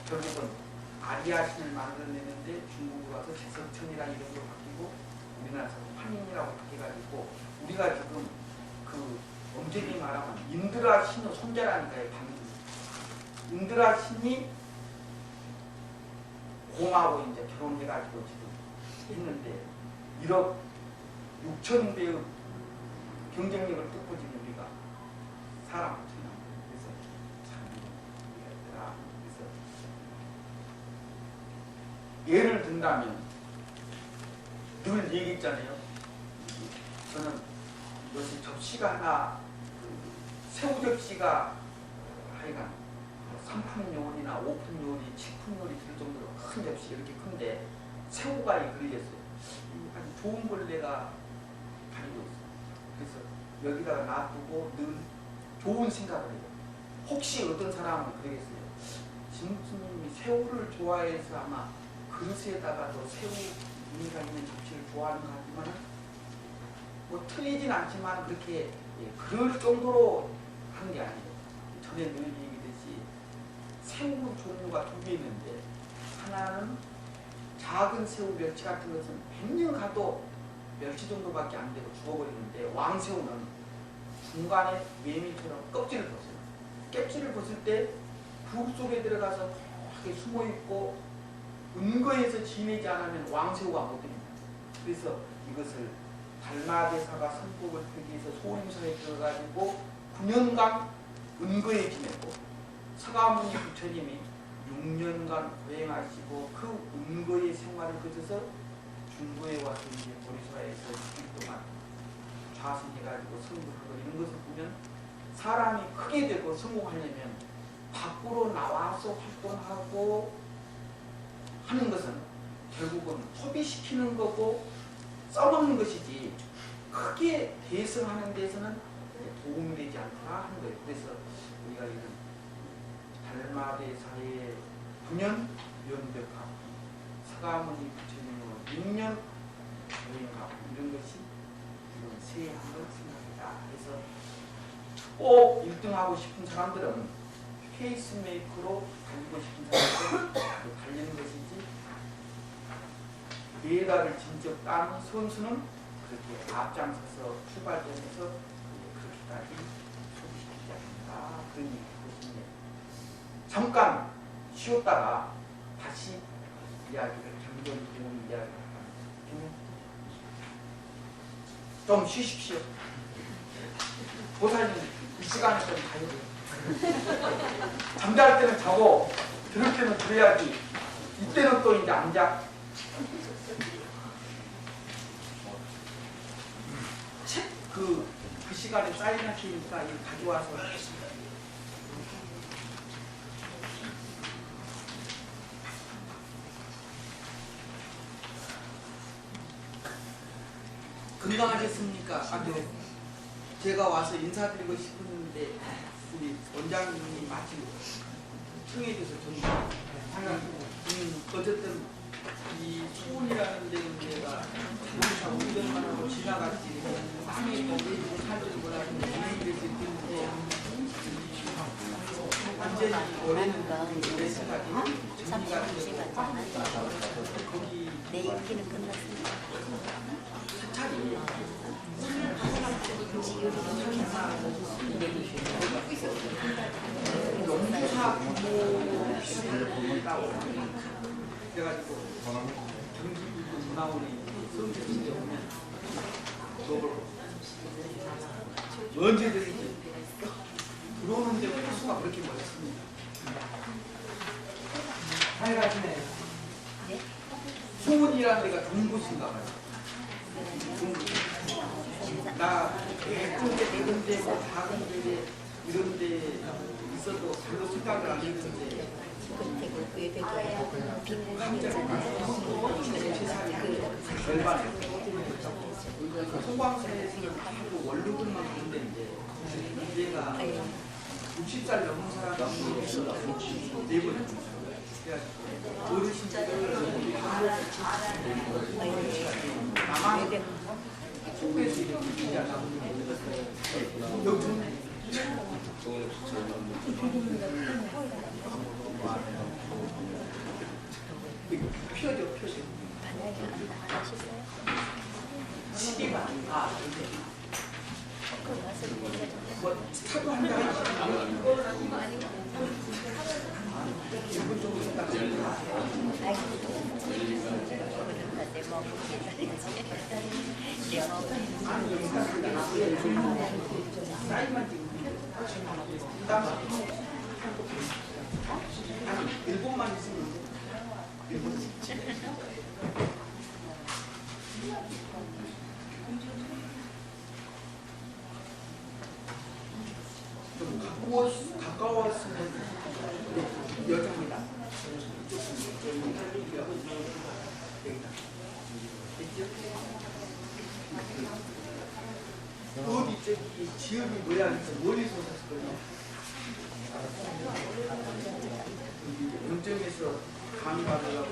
결국은 아리아 신을 만들어내는데 중국으로 와서 제석천이라는 이름으로 바뀌고 우리나라에서 환인이라고 바뀌어가지고 우리가 지금 그 엄격히 말하면 인드라 신의 손자라니까요. 인드라 신이 곰하고 이제 결혼해가지고 지금 했는데 1억 6천 배의 경쟁력을 뚫고 지금 우리가 사람 붙이는 그래서 참 이해했더라. 그래서 예를 든다면 늘 얘기했잖아요. 저는 이것이 접시가 하나 새우 접시가 하여간 3품 요리나 5품 요리, 7품 요리 들 정도로 큰 접시 이렇게 큰데 새우가 걸렸어요. 아주 좋은 걸 내가 가지고 있어요. 그래서 여기다가 놔두고 늘 좋은 생각을 해요. 혹시 어떤 사람은 그러겠어요. 진수님이 새우를 좋아해서 아마 그릇에다가도 새우 무늬가 있는 접시를 좋아하는 것 같지만 뭐 틀리진 않지만 그렇게 그럴 정도로 하는 게 아니에요. 전에 늘 얘기했듯이 새우 종류가 2개 있는데 하나는 작은 새우 멸치 같은 것은 100년 가도 멸치 정도밖에 안 되고 죽어버리는데 왕새우는 중간에 메밀처럼 껍질을 벗어요. 껍질을 벗을 때 국 속에 들어가서 이렇게 숨어있고 은거에서 지내지 않으면 왕새우가 못 됩니다. 그래서 이것을 달마대사가 선법을 펴기 위해서 소림선에 들어가지고 9년간 은거에 지냈고 서가모니 부처님이 6년간 고행하시고 그 은거의 생활을 거쳐서 중부에 와서 이제 보리소라에서 6일 동안 좌선해가지고 성불하고 이런 것을 보면 사람이 크게 되고 성공하려면 밖으로 나와서 활동하고 하는 것은 결국은 소비시키는 거고 써먹는 것이지 크게 대성하는 데서는 도움이 되지 않더라 하는 거예요. 그래서 우리가 이런 달마대사의 9년 연벽하고 서가모니 부처님으로 6년 여행하고 이런 것이 이런 세한 걸 생각이다. 그래서 꼭 1등하고 싶은 사람들은 페이스메이커로 달리고 싶은 사람들은 달리는 것이지 메달을 직접 따는 선수는 그렇게 앞장서서 출발점에서 그렇게까지 소비시키지 않는다. 그런 얘기거든요. 잠깐 쉬었다가 다시 이야기를 경전 도움 이야기를 합니다. 좀 쉬십시오. 보살님 이 시간에 좀 가요. 잠잘 때는 자고 들을 때는 들어야지. 이때는 또 이제 안 자. 책 그 시간에 사인하시니까 이거 가져와서 건강하셨습니까? 아주 제가 와서 인사드리고 싶었는데 우리 원장님이 마침 청해줘서 정말 어쨌든 이 소원이라는 데가 자동차 운전만 하고 지나갔지 많이 먹고 살지를 몰랐는데 진행될 수 있는데 완전히 올해는 내 생각이 정리가 되고 거기 내 임기는 끝났습니다. 사찰이 연구사 규모라고 그래가지고 경기도 문화원이 성적인데 오면 그걸 언제든지 들어오는데 호수가 그렇게 멀습니다. 잘 가시네. 수원이라는 데가 좋은 곳인가 봐요. 나 예쁜 데 내던 데 뭐 작은 데 이런 데 있어도 별로 생각을 안 했는데 그리고 외벽에 빈공간이 있잖아요. 절반에 소방서에서는 하도 원룸만 보는 데인데 얘가 60살 넘은 사람이 네번 어르신들을 나만 속에서 이렇게 나오는 여기 펴져. 만약에 안 하셨어요? 시기만 그거 와서 사인만 찍으면 일본만 있으면 돼. 일본 좀 가까웠으면 여자입니다. 어디 저기 지역이 뭐야 해서 멀리서 오셨을걸요. 영점에서 강의 받으려고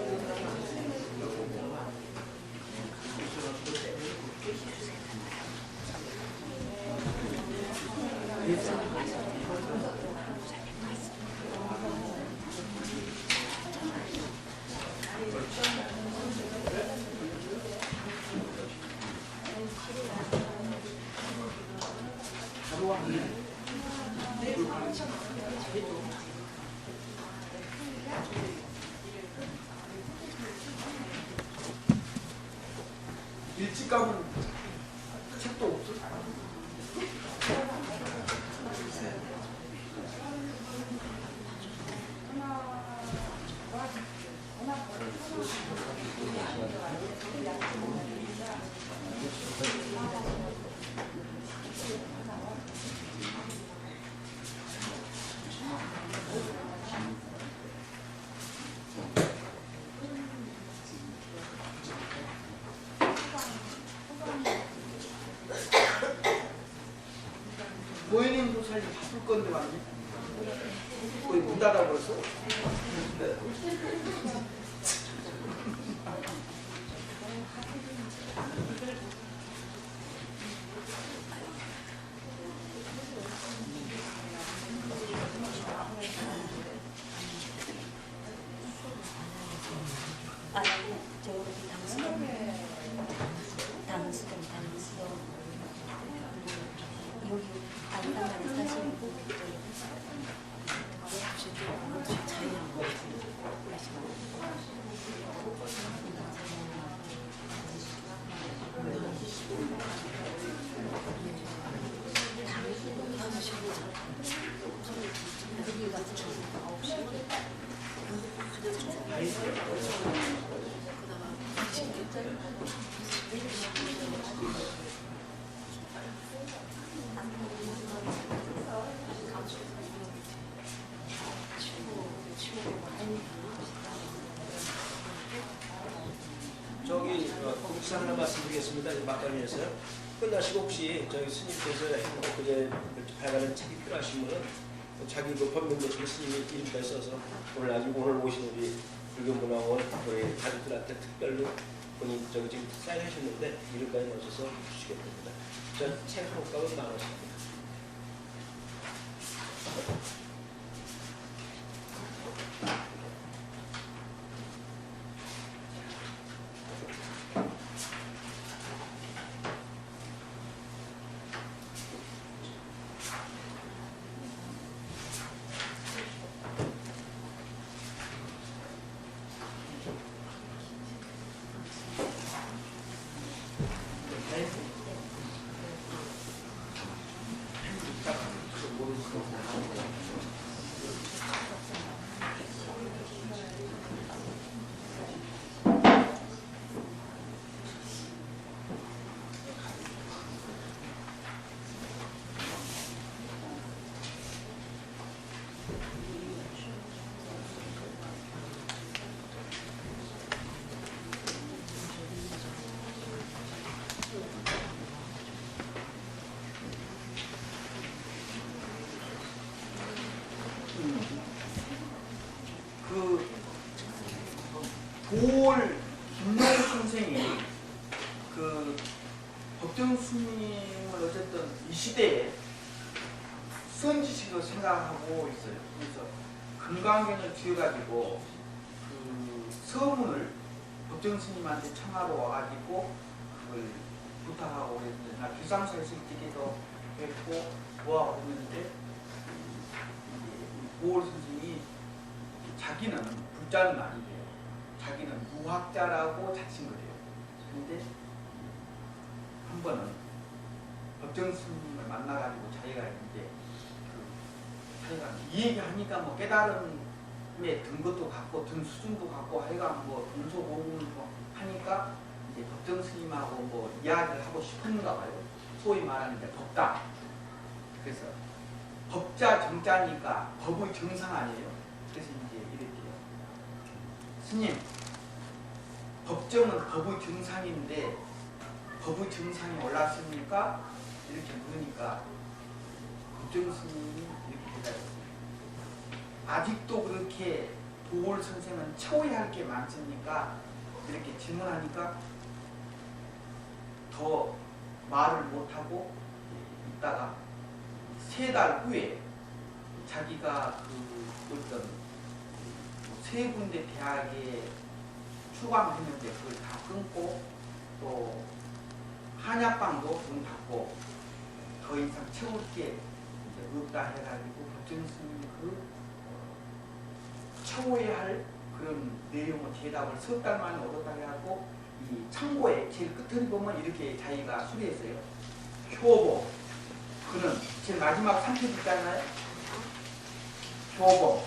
바로 왔네. 일찍 가면 책도 없어. 모이는 도살이 바쁠 건데 왔네. 거의 문 닫아버렸어. 아, 저기 당수동 여기 안산만에 사시는 분 저기 공지사 하나 말씀드리겠습니다. 막간위에서요. 끝나시고 혹시 저희 스님께서 행복 그제 발간한 책이 필요하신 분은 자기 그 법명 대신 스님이 이름까지 써서 오늘 오신 우리 불교문화원 우리 가족들한테 특별로 본인 저기 지금 사인하셨는데 이름까지 넣어서 주시게 됩니다. 저책 한 값은 10,000원입니다. 도올 김용우 선생이 그 법정 스님을 어쨌든 이 시대에 선지식으로 생각하고 있어요. 그래서 금강경을 지어가지고 그 서문을 법정 스님한테 청하러 와가지고 그걸 부탁하고 그랬는데 나 기상사에서 있기도 했고 뭐하고 했는데 도올 선생이 자기는 불자는 아니에요. 자기는 무학자라고 자칭을 해요. 근데 한 번은 법정 스님을 만나가지고 자기가 이제 자기가 이 얘기하니까 뭐 깨달음에 든 것도 같고 든 수준도 같고 하여간 뭐 동서고문 뭐 하니까 이제 법정 스님하고 뭐 이야기를 하고 싶었는가 봐요. 소위 말하는 이제 법당. 그래서 법자 정자니까 법의 정상 아니에요. 그래서 이제 이랬대요. 스님, 법정은 법의 정상인데 법의 정상에 올랐습니까? 이렇게 물으니까 법정 스님이 이렇게 대답했어요. 아직도 그렇게 도올 선생은 채워야 할 게 많습니까? 이렇게 질문하니까 더 말을 못하고 있다가 3달 후에 자기가 그 어떤 3군데 대학에 추감했는데 그걸 다 끊고 또 한약방도 문 닫고 더 이상 채울 게 이제 없다 해가지고 법정 스님이 그 채워야 할 그런 내용의 대답을 석 달 만에 얻었다 해가지고 이 창고에 제일 끝을 보면 이렇게 자기가 수리했어요. 효보. 그는 제일 마지막 3편 있잖아요. 효보.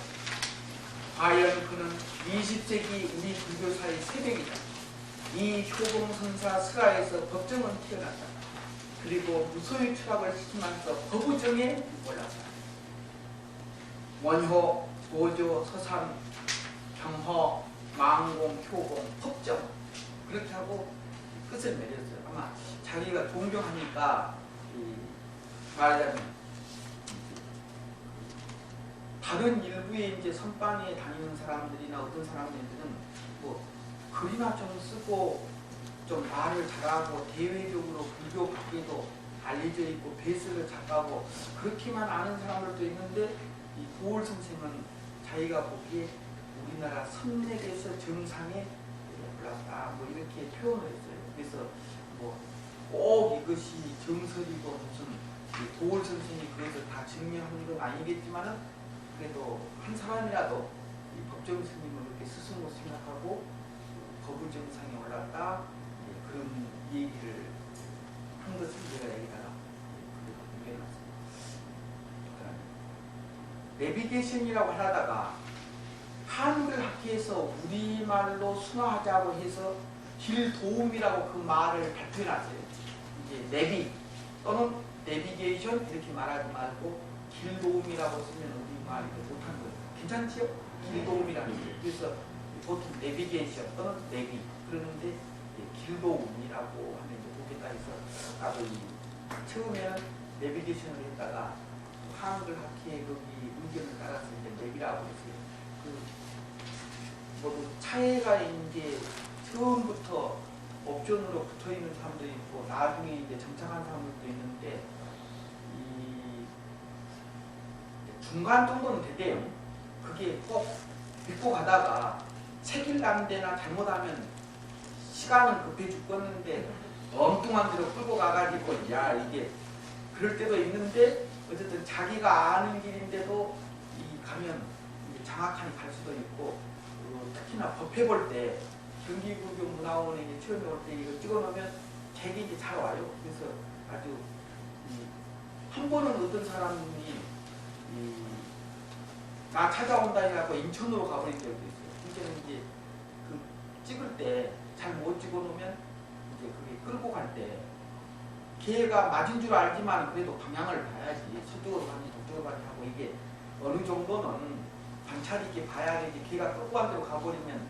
과연 그는 20세기 우리 불교사의 새벽이다. 이 효봉선사 슬하에서 법정은 태어났다. 그리고 무소유 추락을 시키면서 법의정에 올랐다. 원효, 도조, 서산, 경허, 망공, 효공, 법정 그렇게 하고 끝을 맺었어요. 아마 자기가 존경하니까 말하자면 다른 일부의 이제 선방에 다니는 사람들이나 어떤 사람들은 뭐 글이나 좀 쓰고 좀 말을 잘하고 대외적으로 불교 밖에도 알려져 있고 베이스를 잘하고 그렇게만 아는 사람들도 있는데 이 도올 선생은 자기가 보기에 우리나라 선맥에서 정상에 올랐다 뭐 이렇게 표현을 했어요. 그래서 뭐 꼭 이것이 정설이고 무슨 도올 선생이 그것을 다 증명하는 건 아니겠지만은 그래도 한 사람이라도 이 법정 스님을 이렇게 스승으로 생각하고 법의 정상에 올랐다 그런 얘기를 한 것을 제가 여기다가 공개해놨습니다. 내비게이션이라고 하다가 한글 학회에서 우리말로 순화하자고 해서 길 도움이라고 그 말을 발표해놨어요. 이제 내비 또는 내비게이션 이렇게 말하지 말고 길 도움이라고 쓰면 우리말이 못한 거예요. 괜찮지요? 길 도움이라는 게. 그래서 보통 내비게이션 또는 내비 그러는데 길 도움이라고 하면 이제 좋겠다 해서 나도 처음에는 내비게이션을 했다가 한글 학회 거기 의견을 따라서 이제 내비라고 했어요. 모두 차이가 이제 처음부터 옵션으로 붙어 있는 사람도 있고 나중에 이제 정착한 사람들도 있는데 이 중간 정도는 되대요. 그게 꼭 믿고 가다가 책임난 데나 잘못하면 시간은 급해 죽겠는데 엉뚱한 데로 끌고 가가지고 야 이게 그럴 때도 있는데 어쨌든 자기가 아는 길인데도 이 가면 장악하니 갈 수도 있고 특히나 법회 볼 때 경기불교 문화원에 처음에 올 때 이거 찍어놓으면 되게 이제 잘 와요. 그래서 아주 한 번은 어떤 사람이 나 찾아온다 해갖고 인천으로 가버린 적도 있어요. 이제는 이제 그 찍을 때 잘 못 찍어놓으면 이제 그게 끌고 갈 때 걔가 맞은 줄 알지만 그래도 방향을 봐야지 서쪽으로 가니 동쪽으로 가니 하고 이게 어느 정도는 관찰 있게 봐야 되지. 걔가 끌고 간 대로 가버리면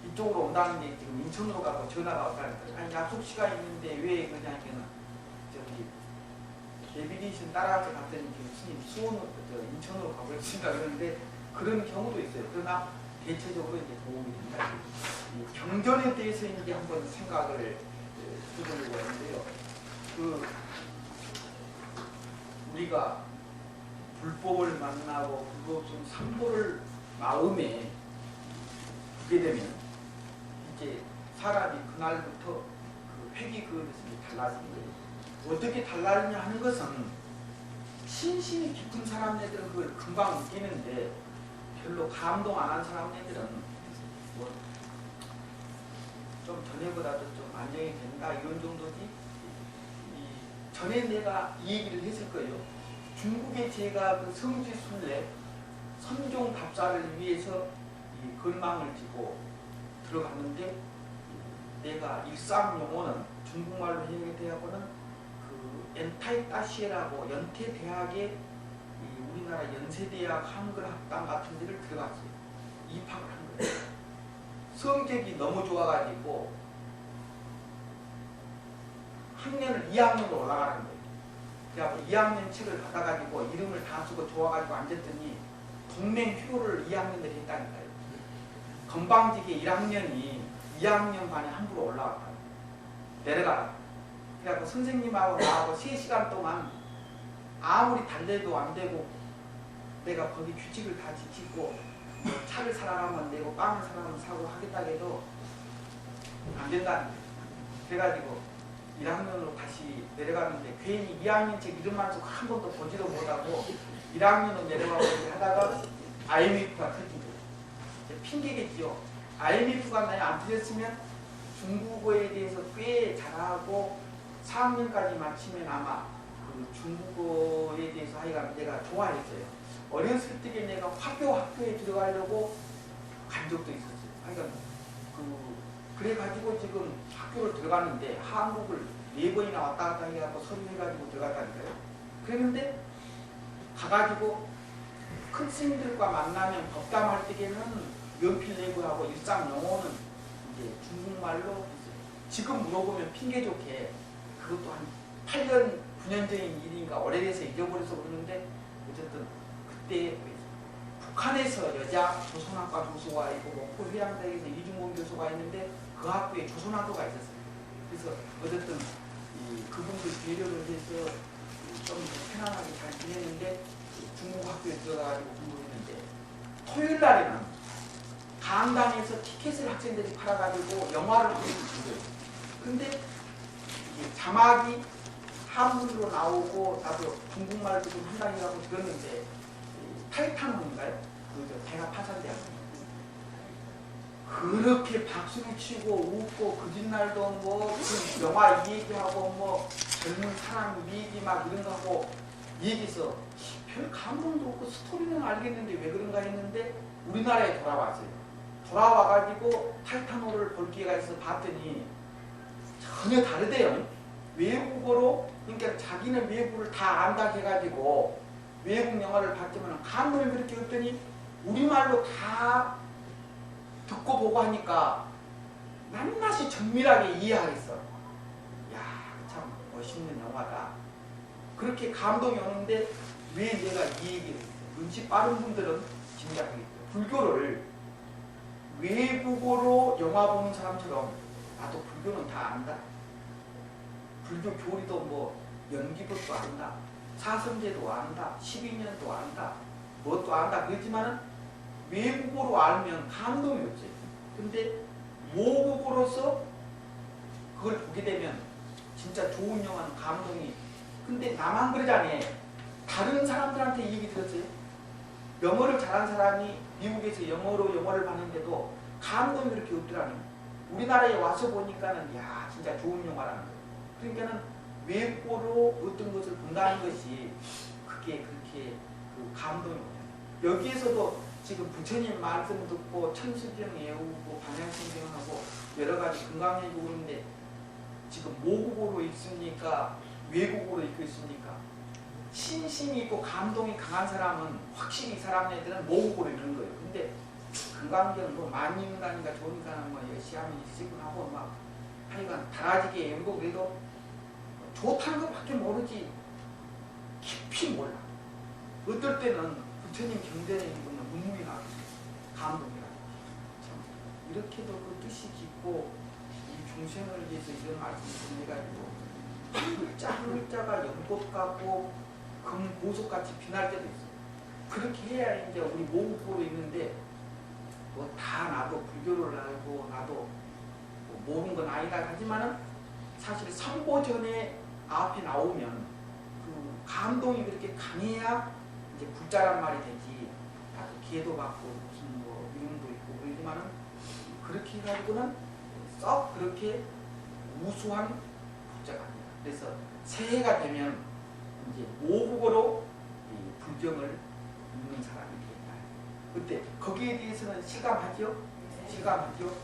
이쪽으로 온다는 게 지금 인천으로 가고 전화가 왔다니까 아니 약속 시간 있는데 왜 그러냐니까는 저기 내비게이션 따라갈 때 갔더니 지금 스님 수원으로 인천으로 가버렸습니다 그러는데 그런 경우도 있어요. 그러나 대체적으로 이제 도움이 된다. 이 경전에 대해서 이제 한번 생각을 해보려고 하는데요. 우리가 불법을 만나고 불법성 삼보를 마음에 두게 되면 이제 사람이 그날부터 그 회귀 그릇이 달라지는 거예요. 어떻게 달라지냐 하는 것은 신심이 깊은 사람들은 그걸 금방 느끼는데 별로 감동 안 한 사람들은 뭐 좀 전에보다도 좀 안정이 된다 이런 정도지. 전에 내가 이 얘기를 했을 거예요. 중국에 제가 그 성지 순례 선종 답사를 위해서 이 걸망을 지고 들어갔는데 내가 일상 용어는 중국말로 해석되어서는 그 엔타이따시에라고 연태대학의 우리나라 연세대학 한글학당 같은 데를 들어갔어요. 입학을 한 거예요. 성적이 너무 좋아가지고 학년을 2학년으로 올라가는 거예요. 그래서 2학년 책을 받아가지고 이름을 다 쓰고 좋아가지고 앉았더니 동맹 휴교를 2학년들이 했다니까요. 건방지게 1학년이 2학년 반에 함부로 올라왔다. 내려가라. 그래서 선생님하고 나하고 3시간 동안 아무리 달래도 안 되고 내가 거기 규칙을 다 지키고 차를 사라면 내고 빵을 사라면 사고 하겠다 해도 안 된다는 거예요. 그래가지고 1학년으로 다시 내려가는데 괜히 2학년 책 이름만 쓰고 한 번도 보지도 못하고 1학년으로 내려가고 하다가 IMF가 터진 거예요. 핑계겠지요. IMF가 만약 안 터졌으면 중국어에 대해서 꽤 잘하고 4학년까지 마치면 아마 그 중국어에 대해서 하여간 내가 좋아했어요. 어렸을 때 내가 학교에 들어가려고 간 적도 있었어요. 하여간 그래가지고 지금 학교를 들어갔는데 한국을 4번이나 왔다 갔다 해갖고 서류해가지고 들어갔다니까요. 그랬는데 가가지고 큰 스님들과 만나면 법담할 때에는 연필 내고 하고 일상 영어는 이제 중국말로 했어요. 지금 물어보면 핑계 좋게 그것도 한 8년, 9년 전인 일인가 오래돼서 잊어버려서 그러는데 어쨌든 그때 북한에서 여자 조선학과 교수가 있고 목포 회양대에서 이중곤 교수가 있는데 그 학교에 조선학교가 있었어요. 그래서 어쨌든 그분들 배려를 해서 좀 편안하게 잘 지냈는데 중국 학교에 들어가가지고 공부했는데 토요일 날에는 강당에서 티켓을 학생들이 팔아가지고 영화를 보는 거예요. 근데 자막이 한문으로 나오고 나도 중국말도 좀 한다고 들었는데 타이탄호인가요? 그 배가 파산되었 그렇게 박수를 치고 웃고 그 뒷날도 뭐그 영화 이 얘기하고 뭐 젊은 사람 이 얘기 막 이런 거 하고 얘기해서 별 감동도 없고 스토리는 알겠는데 왜 그런가 했는데 우리나라에 돌아왔어요. 돌아와가지고 타이탄호를 볼 기회가 있어서 봤더니 전혀 다르대요. 외국어로 그러니까 자기는 외국어를 다 안다 해가지고 외국 영화를 봤지만 감동이 그렇게 없더니 우리말로 다 듣고 보고 하니까 낱낱이 정밀하게 이해하겠어. 야, 참 멋있는 영화다. 그렇게 감동이 오는데 왜 내가 이 얘기를 했어요? 눈치 빠른 분들은 짐작하겠죠. 불교를 외국어로 영화 보는 사람처럼 나도 불교는 다 안다. 불교 교리도 뭐 연기법도 안다. 사성제도 안다. 12년도 안다. 뭣도 안다. 그렇지만은 외국어로 알면 감동이 없지. 근데 모국어로서 그걸 보게 되면 진짜 좋은 영화는 감동이. 근데 나만 그러잖아요. 다른 사람들한테 이 얘기 들었어요. 영어를 잘한 사람이 미국에서 영어를 봤는데도 감동이 그렇게 없더라니. 우리나라에 와서 보니까는 야 진짜 좋은 영화라는 거예요. 그러니까는 외국어로 어떤 것을 본다는 것이 그게 그렇게 그 감동이 오요. 여기에서도 지금 부처님 말씀 듣고 천수경 외우고 반야심경하고 여러 가지 건강해지고 그러는데 지금 모국어로 읽습니까? 외국어로 읽고 있습니까? 신심이 있고 감동이 강한 사람은 확실히 이 사람들은 모국어로 읽는 거예요. 근데 건강경 뭐 만인간인가 좋으니까 뭐 열심히 하면 일찍은 하고 막 하여간 달아지게 외우고 그래도 좋다는 것밖에 모르지 깊이 몰라. 어떨 때는 부처님 경전에 읽으면 눈물이 나고 감동이 나고 참 이렇게도 그 뜻이 깊고 이 중생을 위해서 이런 말씀을 전해가지고 한 글자 한 글자가 연꽃 같고 금 보석같이 빛날 때도 있어요. 그렇게 해야 이제 우리 모국어로 있는데 뭐 다 나도 불교를 알고 나도 뭐 모르는 건 아니다 하지만은 사실 선보전에 앞에 나오면 그 감동이 그렇게 강해야 이제 불자란 말이 되지. 나도 기회도 받고 무슨 뭐 이름도 있고 그러지만은 그렇게 해가지고는 썩 그렇게 우수한 국자가 아니다. 그래서 새해가 되면 이제 모국어로 이 불경을 읽는 사람이 되겠다. 그때 거기에 대해서는 실감하죠? 실감하죠?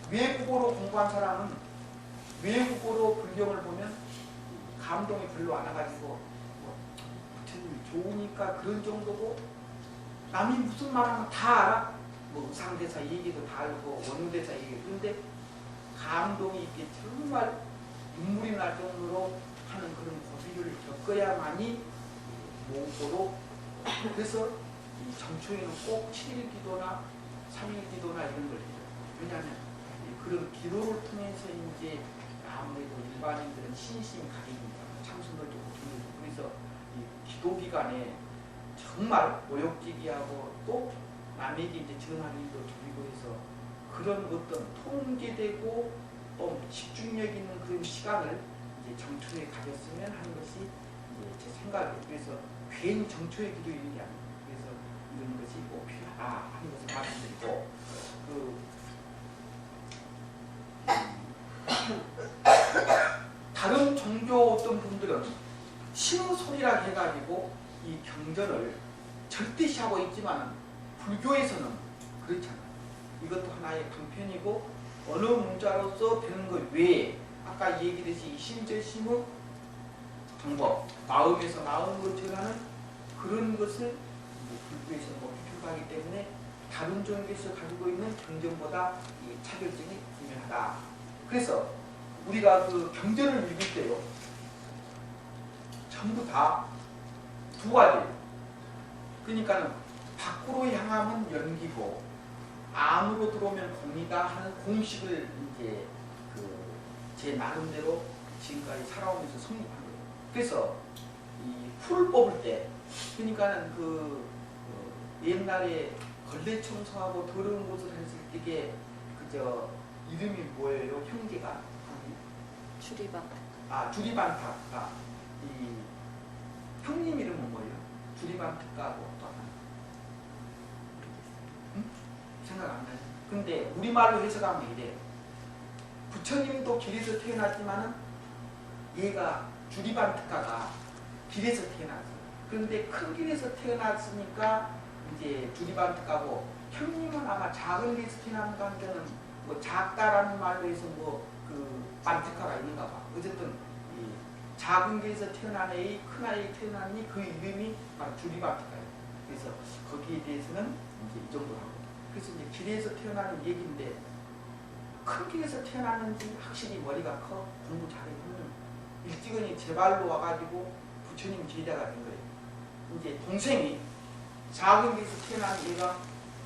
외국어로 공부한 사람은 외국어로 불경을 보면 감동이 별로 안 와가지고 뭐 부처님이 좋으니까 그런 정도고 남이 무슨 말하면 다 알아. 뭐 의상대사 얘기도 다 알고 원대사 얘기. 그런데 감동이 있게 정말 눈물이 날 정도로 하는 그런 고비를 겪어야만이 모국어로. 그래서 이 정초에는 꼭 7일 기도나 3일 기도나 이런 걸 해요. 왜냐하면 그런 기도를 통해서 이제 아무래도 일반인들은 신심이 가립니다. 참선들도 못하고. 그래서 이 기도 기간에 정말 모욕지기하고 또 남에게 이제 전할 일도 드리고 해서 그런 어떤 통제되고 또 집중력 있는 그런 시간을 이제 정초에 가졌으면 하는 것이 이제 제 생각이에요. 그래서 괜히 정초에 기도 있는 게 아니에요. 그래서 이런 것이 꼭 필요하다 하는 것을 말씀드리고 다른 종교 어떤 분들은 신소리라 해가지고 이 경전을 절대시하고 있지만 불교에서는 그렇잖아요. 이것도 하나의 방편이고 어느 문자로서 되는 것 외에 아까 얘기했듯이 심저심의 방법, 마음에서 마음으로 전하는 그런 것을 불교에서는 필요하기 때문에 다른 종교에서 가지고 있는 경전보다 이 차별점이 분명하다. 그래서 우리가 그 경전을 읽을 때요, 전부 다 두 가지. 그러니까는 밖으로 향하면 연기고 안으로 들어오면 공이다 하는 공식을 이제 제 나름대로 지금까지 살아오면서 성립한 거예요. 그래서 이 풀을 뽑을 때, 그러니까는 옛날에 걸레 청소하고 더러운 곳을 했을 때게 그저 이름이 뭐예요? 형제가 주리방. 주리반탁가. 이 형님 이름은 뭐예요? 주리반탁가고 또 하나. 응? 생각 안 나요. 근데 우리말로 해석하면 이래요. 부처님도 길에서 태어났지만은 얘가 주리반탁가가 길에서 태어났어요. 그런데 큰 길에서 태어났으니까 이제 주리반탁가고, 형님은 아마 작은 길에서 태어난 관계는 뭐 작다라는 말로 해서 반특가가 있는가 봐. 어쨌든 이 작은 길에서 태어난 애이 큰 아이에 태어나니 그 이름이 바로 주리반특가예요. 그래서 거기에 대해서는 이제 이 정도 하고. 그래서 이제 길에서 태어나는 얘기인데, 큰 길에서 태어났는지 확실히 머리가 커, 공부 잘해. 일찍은 제 발로 와가지고 부처님 제자가 된 거예요. 이제 동생이 작은 데서 태어난 얘가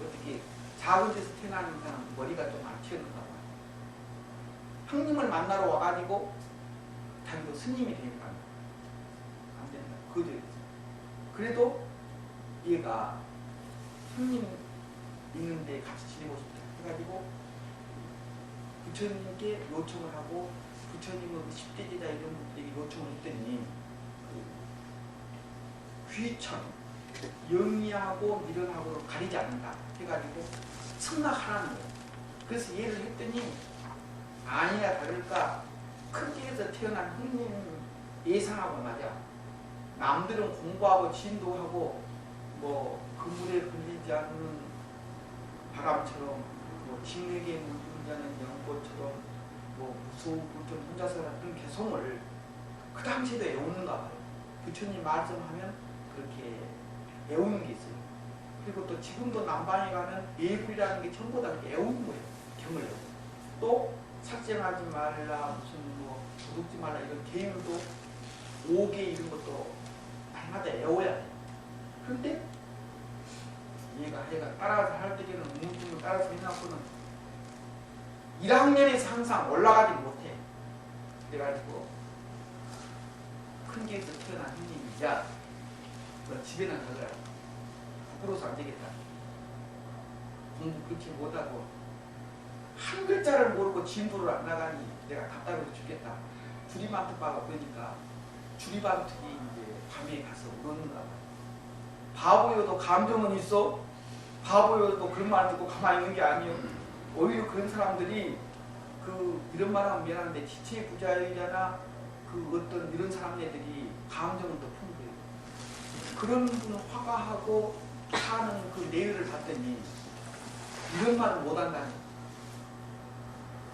어떻게 작은 데서 태어나는 사람 머리가 좀 안 튀어나가 봐요. 형님을 만나러 와가지고 자기도 스님이 되니까 안 된다. 그죠? 그래도 얘가 형님 있는데 같이 지내고 싶다 해가지고 부처님께 요청을 하고, 부처님은 10대 제자 이런 분들에게 요청을 했더니 귀천, 영리하고 미련하고를 가리지 않는다 해가지고 승낙하라는 거예요. 그래서 얘를 했더니 아니야 다를까 큰 길에서 태어난 형님 예상하고 맞아. 남들은 공부하고 진도하고 뭐 그물에 걸리지 않는 바람처럼, 뭐 징역에 물들지 않는 연꽃처럼 뭐 무서운 좀 혼자서 했던 개성을 그 당시에도 애우는가 봐요. 부처님 말씀하면 그렇게 애우는 게 있어요. 그리고 또 지금도 남방에 가면 예불이라는 게 전부 다 애우는 거예요. 경을 애우고. 또 삭쟁하지 말라, 무슨 뭐 도둑지 말라 이런 계율도 5개 이런 것도 날마다 애워야 돼요. 그런데 얘가 따라서 할 때에는 우물쭈물 따라서 해놨고는 1학년에서 항상 올라가지 못해. 그래가지고 큰 길에서 태어난 형님이, 야, 너 집에나 가거라. 부끄러워서 안 되겠다. 공부 그렇게 못하고 한 글자를 모르고 진도를 안 나가니 내가 답답해서 죽겠다. 주리반특가가 그러니까 주리반특이 이제 밤에 가서 울었는가 봐. 바보여도 감정은 있어. 바보여도 그런 말 듣고 가만히 있는 게 아니에요. 오히려 그런 사람들이 이런 말 하면 미안한데 지체 부자유자나 어떤 이런 사람들이 감정은 더 풍부해요. 그런 분은 화가하고 사는 그 내유를 봤더니 이런 말을 못한다니.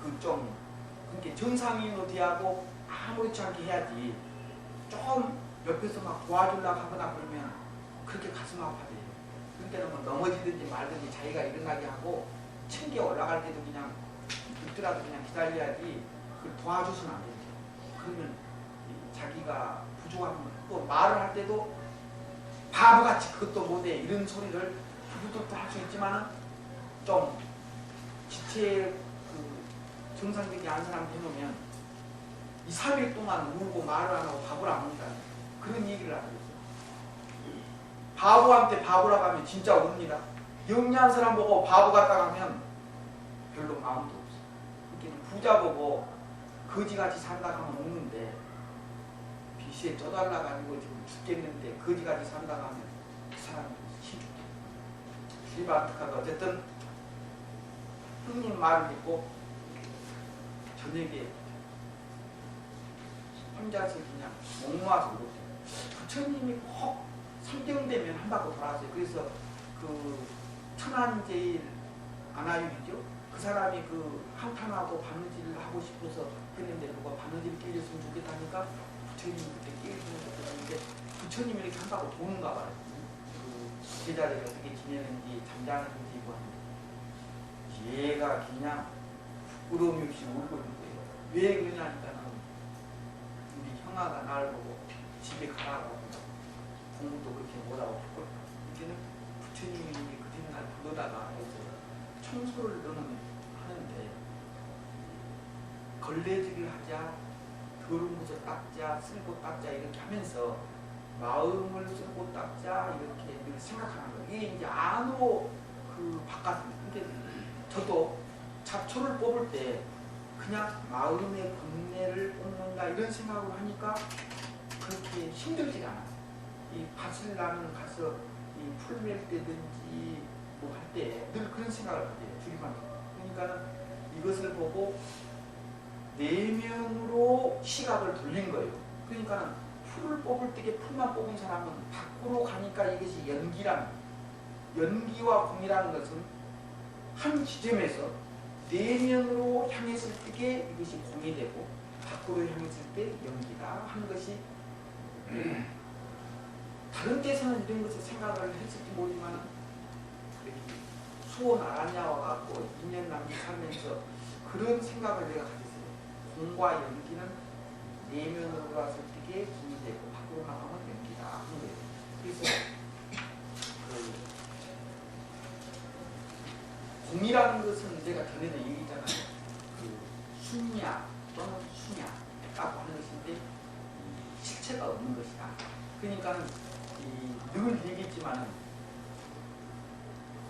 그러니까 정상인으로 대하고 아무렇지 않게 해야지. 좀 옆에서 막 도와주려고 하거나 그러면 그렇게 가슴 아파져요. 그럴 때는 뭐 넘어지든지 말든지 자기가 일어나게 하고 층계 올라갈 때도 그냥 있더라도 그냥 기다려야지. 그걸 도와줘서는 안 되죠. 그러면 자기가 부족하면 또 말을 할 때도 바보같이 그것도 못해 이런 소리를 누구도 할 수 있지만은 좀 지체 정상적인 한 사람 해놓으면 2, 3일 동안 울고 말을 안 하고 밥을 안 먹는다. 그런 얘기를 하고 있어요. 바보한테 바보라고 하면 진짜 웁니다. 영리한 사람 보고 바보 같다고 하면 별로 마음도 없어. 그러니까 부자 보고 거지같이 산다고 하면 웃는데 빚에 쪄달라고 아니고 지금 죽겠는데 거지같이 산다고 하면 그 사람은 힘들게. 실바트카가 어쨌든 형님 말을 듣고 저녁에 혼자서 그냥 목마서 울었대요. 부처님이 꼭 상경되면 한 바퀴 돌아왔어요. 그래서 천안제일 아나유이죠. 그 사람이 한탄하고 바느질을 하고 싶어서 했는데 누가 바느질 끼려으면 좋겠다니까 부처님이 그때 끼려주는 것도 있는데 부처님이 이렇게 한 바퀴 도는가 봐요. 제자들이 어떻게 지내는지 잠자는지 뭐 하는데 얘가 그냥 부끄러움이 없이 울고 있는 거예요. 왜 그러냐니까 우리 형아가 날 보고 집에 가라고 공부도 그렇게 뭐라고 했고 이제는 부처님이 그때는 날 부르다가 해서 청소를 너는 하는데 걸레질을 하자 더러운 것을 닦자 쓸고 닦자 이렇게 하면서 마음을 쓸고 닦자 이렇게 늘 생각하는 거예요. 이게 이제 안으로 바깥입니다. 근데 저도 잡초를 뽑을 때 그냥 마음의 번뇌를 뽑는다 이런 생각을 하니까 그렇게 힘들지가 않아요. 이 밭을 나는 가서 이 풀 맬 때든지 뭐 할 때 늘 그런 생각을 하게 주기만 해요. 그러니까 이것을 보고 내면으로 시각을 돌린 거예요. 그러니까 풀을 뽑을 때 풀만 뽑은 사람은 밖으로 가니까 이것이 연기와 공이라는 것은 한 지점에서 내면으로 향했을 때 이것이 공이 되고 밖으로 향했을 때 연기다 하는 것이 다른 데서는 이런 것을 생각을 했을지 모르지만 수원 아라냐와 갖고 2년 남짓 살면서 그런 생각을 내가 가졌어요. 공과 연기는 내면으로 갔을 때 공이 되고 밖으로 나가면 연기다 하는 거예요. 그래서 공이라는 것은 내가 전에도 얘기했잖아요. 순야 또는 수냐라고 하는 것인데 실체가 없는 것이다. 그러니까 늘 얘기했지만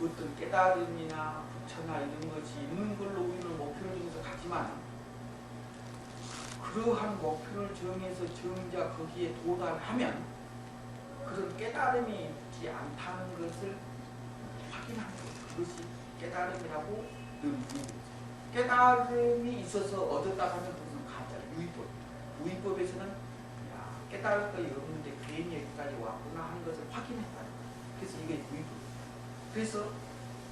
어떤 깨달음이나 부처나 이런 것이 있는 걸로 우리는 목표를 정해서 가지만 그러한 목표를 정해서 정작 거기에 도달하면 그런 깨달음이 있지 않다는 것을 확인하는 거예요. 그것이 깨달음이라고 늘 얘기했어요. 깨달음이 있어서 얻었다 하면 그것은 가짜, 유의법. 유의법에서는 깨달을 것이 없는데 괜히 여기까지 왔구나 하는 것을 확인했다. 그래서 이게 유의법. 그래서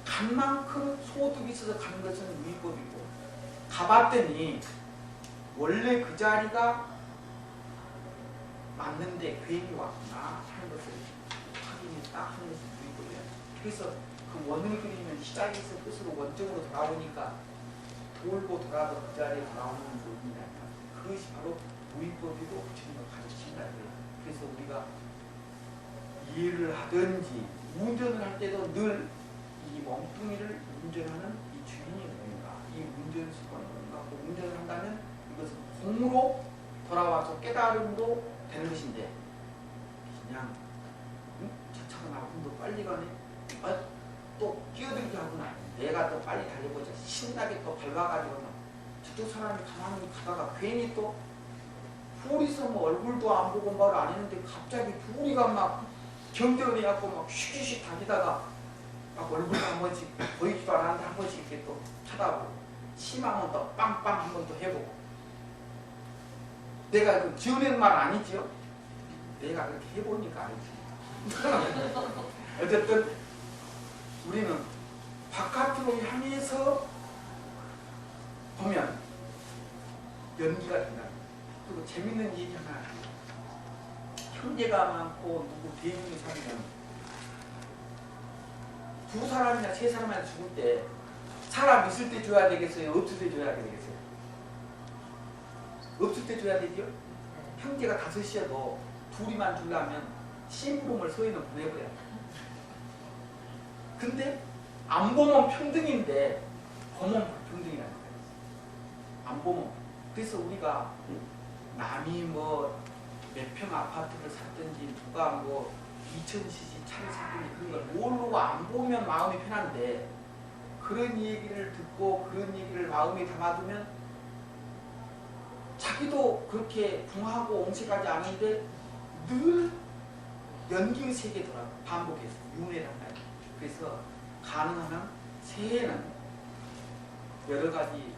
간 만큼 소득이 있어서 가는 것은 유의법이고 가봤더니 원래 그 자리가 맞는데 괜히 왔구나 하는 것을 확인했다 하는 것이 유의법이에요. 그래서 그 원을 그리면 시작에서 끝으로 원점으로 돌아오니까 돌고 돌아도 그 자리에 돌아오는 원이다. 그것이 바로 무의법이고 부처님을 가르친다. 그래서 우리가 일을 하든지 운전을 할 때도 늘 이 몸뚱이를 운전하는 이 주인이 뭔가, 이 운전수가 뭔가, 운전을 한다면 이것은 공으로 돌아와서 깨달음으로 되는 것인데 그냥 저 차가 나보다 더 빨리 가네. 또 끼어들게 하구나. 내가 더 빨리 달려보자. 신나게 또 밟아가지고 저쪽 사람이 가만히 가다가 괜히 또 둘이서 뭐 얼굴도 안 보고 말을 안 했는데 갑자기 둘이가 막 경쟁을 해갖고 막 슉슉슉 다니다가 막 얼굴 한 번씩 보이지도 않았는데 한 번씩 이렇게 또 쳐다보고 심하면 또 빵빵 한 번 또 해보고 내가 그 지어낸 말 아니지요? 내가 그렇게 해보니까 알지. 어쨌든 우리는 바깥으로 향해서 보면 연기가 된다. 그리고 재밌는 얘기 하나. 형제가 많고 누구 대중이 살면 두 사람이나 세 사람이나 죽을 때 사람 있을 때 줘야 되겠어요? 없을 때 줘야 되겠어요? 없을 때 줘야 되죠? 형제가 다섯이어도 둘이만 주려면 심부름을 서인을 보내버려야 돼. 근데 안 보면 평등인데 보면 불평등이라는 거예요. 안 보면. 그래서 우리가 남이 뭐 몇 평 아파트를 샀든지 누가 뭐 2000cc 차를 샀든지 그런 걸 모르고 안 보면 마음이 편한데 그런 얘기를 듣고 그런 얘기를 마음에 담아두면 자기도 그렇게 붕하고 옹색하지 않은데 늘 연기의 세계에 돌아 반복해서 윤회란 말이에요. 그래서 가능하면 새해는 여러 가지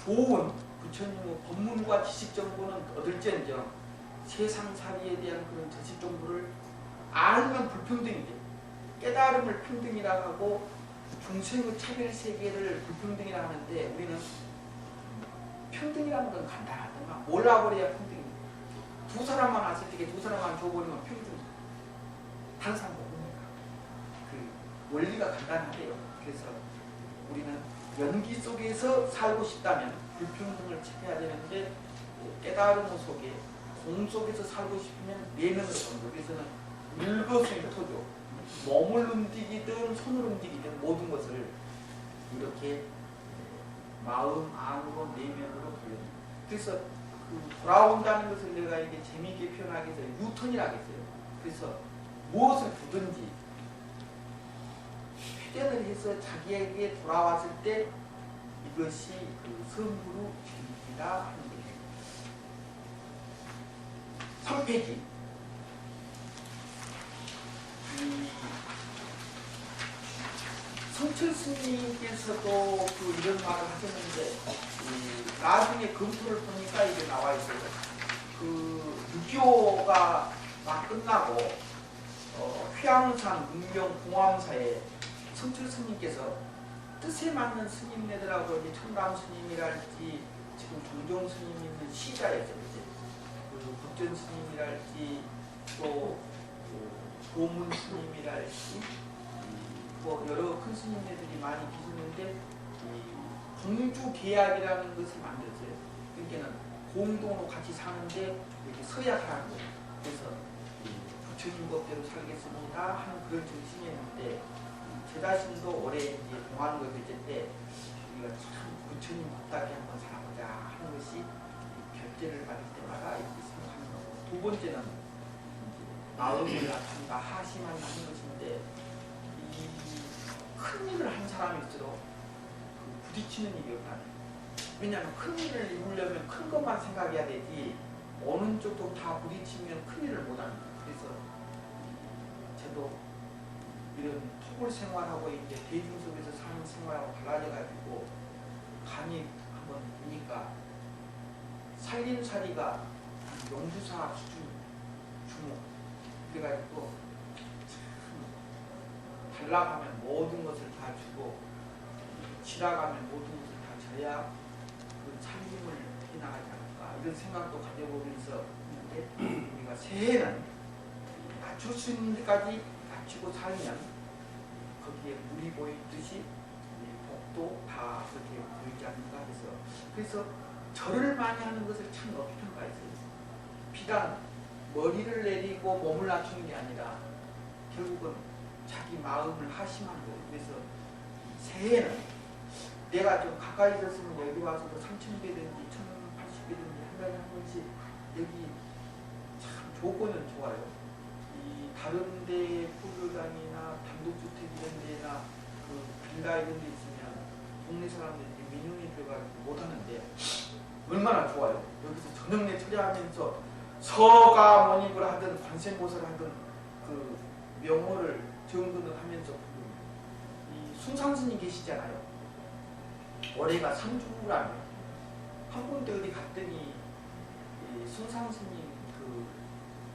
좋은 부처님의 법문과 지식 정보는 얻을지언정 세상살이에 대한 그런 지식 정보를 알면 불평등이 돼. 깨달음을 평등이라고 하고 중생의 차별 세계를 불평등이라고 하는데 우리는 평등이라는 건 간단하더만 몰라버려야 평등이야. 두 사람만 왔을 때 두 사람만 줘버리면 평등이야. 다른 사람 모르니까. 그 원리가 간단하대요. 그래서 우리는 연기 속에서 살고 싶다면 불평등을 지켜야 되는데 깨달음 속에 공 속에서 살고 싶으면 내면으로 가는 거예요. 그래서는 일거수일투족 몸을 움직이든 손을 움직이든 모든 것을 이렇게 마음 안으로 내면으로 돌려요. 그래서 그 돌아온다는 것을 내가 이게 재미있게 표현하기 위해서 유턴이라고 했어요. 그래서 무엇을 두든지 회전을 해서 자기에게 돌아왔을 때 이것이 그 성부로 됩니다 하는 거예요. 선패기. 성철 스님께서도 그 이런 말을 하셨는데 나중에 검토를 보니까 이게 나와 있어요. 그 6.25가 막 끝나고 휘양산 문명 공황사에 성철 스님께서 뜻에 맞는 스님네들하고 이제 천담 스님이랄지 지금 종종 스님 있는 시자였죠. 그 국전 스님이랄지 또 고문 스님이랄지 뭐 여러 큰 스님네들이 많이 계셨는데 공주 계약이라는 것을 만들었어요. 그러니까는 공동으로 같이 사는데 이렇게 서야 하는 거예요. 그래서 부처님 법대로 살겠습니다 하는 그런 정신이었는데 제 자신도 올해 이제 공안을 했을 때 우리가 참 부처님 법답게 한번 살아보자 하는 것이 결제를 받을 때마다 이렇게 생각하는 거고 두 번째는 마음을 낮춘다 하심만 하는 것인데 큰 일을 한 사람일수록 부딪히는 일이 없다는 거예요. 왜냐하면 큰 일을 이루려면 큰 것만 생각해야 되지 어느 쪽도 다 부딪히면 큰 일을 못하는 거예요. 그래서 저도 이런 토굴 생활하고 이제 대중 속에서 사는 생활하고 달라져가지고 간이 한번 보니까 살림살이가 용두사 수준 주목 그래가지고 달라가면 모든 것을 다 주고 지나가면 모든 것을 다 줘야 그 살림을 해나가지 않을까 이런 생각도 가져보면서 있는데 우리가 새해는 낮출 수 있는 데까지 낮추고 살면 거기에 물이 보이듯이 복도 다 그렇게 보이지 않는가 해서 그래서 절을 많이 하는 것을 참 높이 평가했어요. 비단 머리를 내리고 몸을 낮추는 게 아니라 결국은 자기 마음을 하심하는 거예요. 그래서 새해는 내가 좀 가까이 있었으면 여기 와서도 3000배든지 1080배든지 한 달에 한 번씩 여기 참 조건은 좋아요. 이 다른 데 포교당이나 단독주택 이런 데나 그 빌라 이런 데 있으면 동네 사람들이 민원이 돼가지고 못하는데 얼마나 좋아요. 여기서 저녁 내 처리하면서 서가 모집을 하든 관세모사를 하든 그 명호를 정근을 하면서 부릅니다. 순산 스님 계시잖아요. 올해가 상주라며 한 군데 어디 갔더니 이 순산 스님 그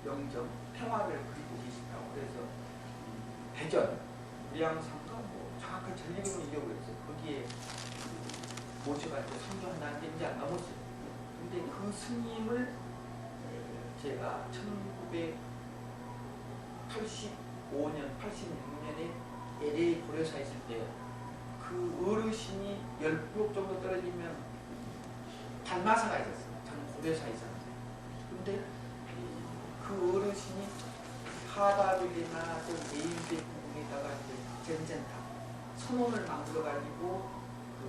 영정 평화를 그리고 계시다고 그래서 대전 무량상가 뭐 정확한 전리금을 잊어버렸어요. 거기에 모셔가지고 상주한다는데 이제 안 넘었어요. 근데 그 스님을 제가 1985년, 86년에 LA 고려사에 있을 때 그 어르신이 10블록 정도 떨어지면 달마사가 있었어요. 저는 고려사에 있었는데. 근데 그 어르신이 하바르이나 에인대 부분에다가 전센터 선원을 만들어가지고 그